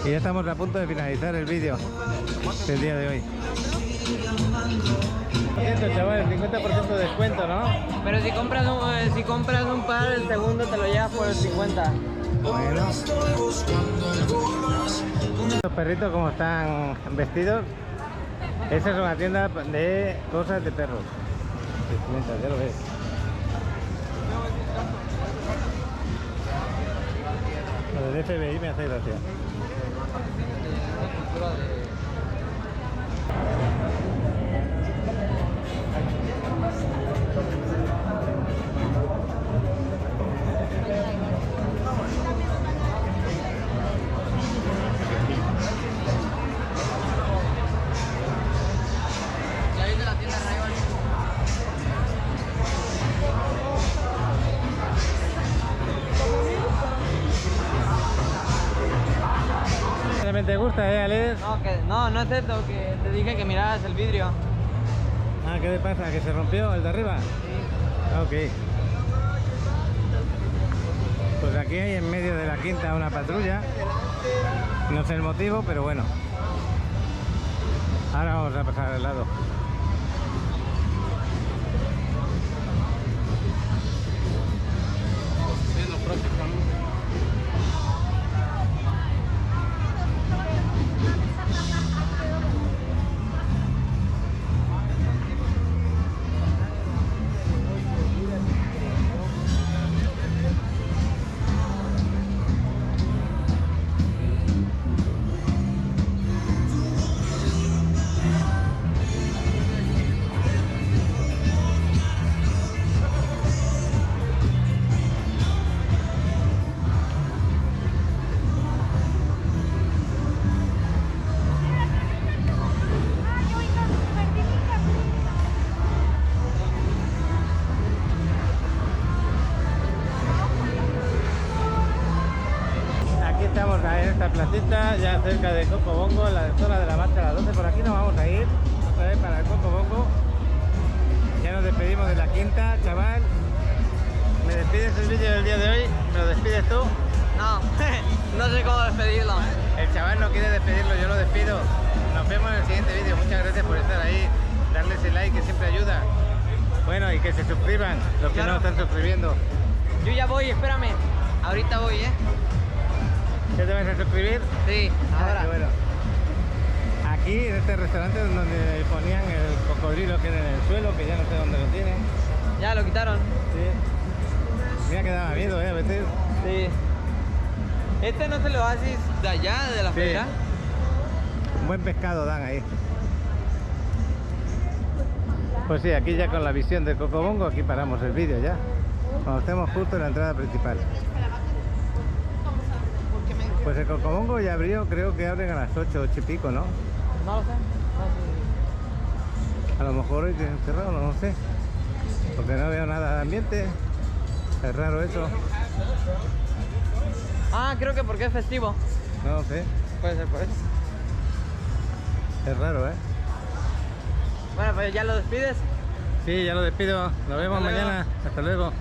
Speaker 1: y ya estamos a punto de finalizar el vídeo del día de hoy. Esto, chaval, 50% de descuento, ¿no?
Speaker 7: Pero si compras un par, el segundo te lo llevas por el 50.
Speaker 1: Bueno. Los perritos como están vestidos. Esa es una tienda de cosas de perros. Ya lo ves. Lo del FBI me hace gracia. ¿Te gusta, Alex?
Speaker 7: No es esto, que te dije que miraras el vidrio.
Speaker 1: Ah, ¿qué le pasa? ¿Que se rompió el de arriba?
Speaker 7: Sí.
Speaker 1: Ok. Pues aquí hay en medio de la quinta una patrulla. No sé el motivo, pero bueno. Ahora vamos a pasar al lado. Estamos en esta placita, ya cerca de Cocobongo, en la zona de la marcha a las 12. Por aquí nos vamos a ir otra vez para el Cocobongo. Ya nos despedimos de la quinta, chaval. ¿Me despides el vídeo del día de hoy? ¿Me lo despides tú?
Speaker 7: No, no sé cómo despedirlo.
Speaker 1: El chaval no quiere despedirlo, yo lo despido. Nos vemos en el siguiente vídeo. Muchas gracias por estar ahí. Darle ese like que siempre ayuda. Bueno, y que se suscriban los que no están suscribiendo.
Speaker 7: Yo ya voy, espérame. Ahorita voy,
Speaker 1: ¿Ya te vas a suscribir?
Speaker 7: Sí, ahora.
Speaker 1: Bueno. Aquí en este restaurante donde ponían el cocodrilo que era en el suelo, que ya no sé dónde lo tienen.
Speaker 7: Ya lo quitaron.
Speaker 1: Sí. Mira que daba miedo, a veces.
Speaker 7: Sí. ¿Este no es el oasis de allá, de la feria?
Speaker 1: Un buen pescado dan ahí. Pues sí, aquí ya con la visión del Cocobongo, aquí paramos el vídeo ya. Cuando estemos justo en la entrada principal. Pues el Cocobongo ya abrió, creo que abren a las 8 y pico, ¿no?
Speaker 7: No lo sé.
Speaker 1: A lo mejor hoy tienen cerrado, no lo sé. Porque no veo nada de ambiente. Es raro eso.
Speaker 7: Ah, creo que porque es festivo.
Speaker 1: No lo sé.
Speaker 7: Puede ser por eso.
Speaker 1: Es raro, ¿eh?
Speaker 7: Bueno, pues ya lo despides.
Speaker 1: Sí, ya lo despido. Nos vemos mañana. Hasta luego.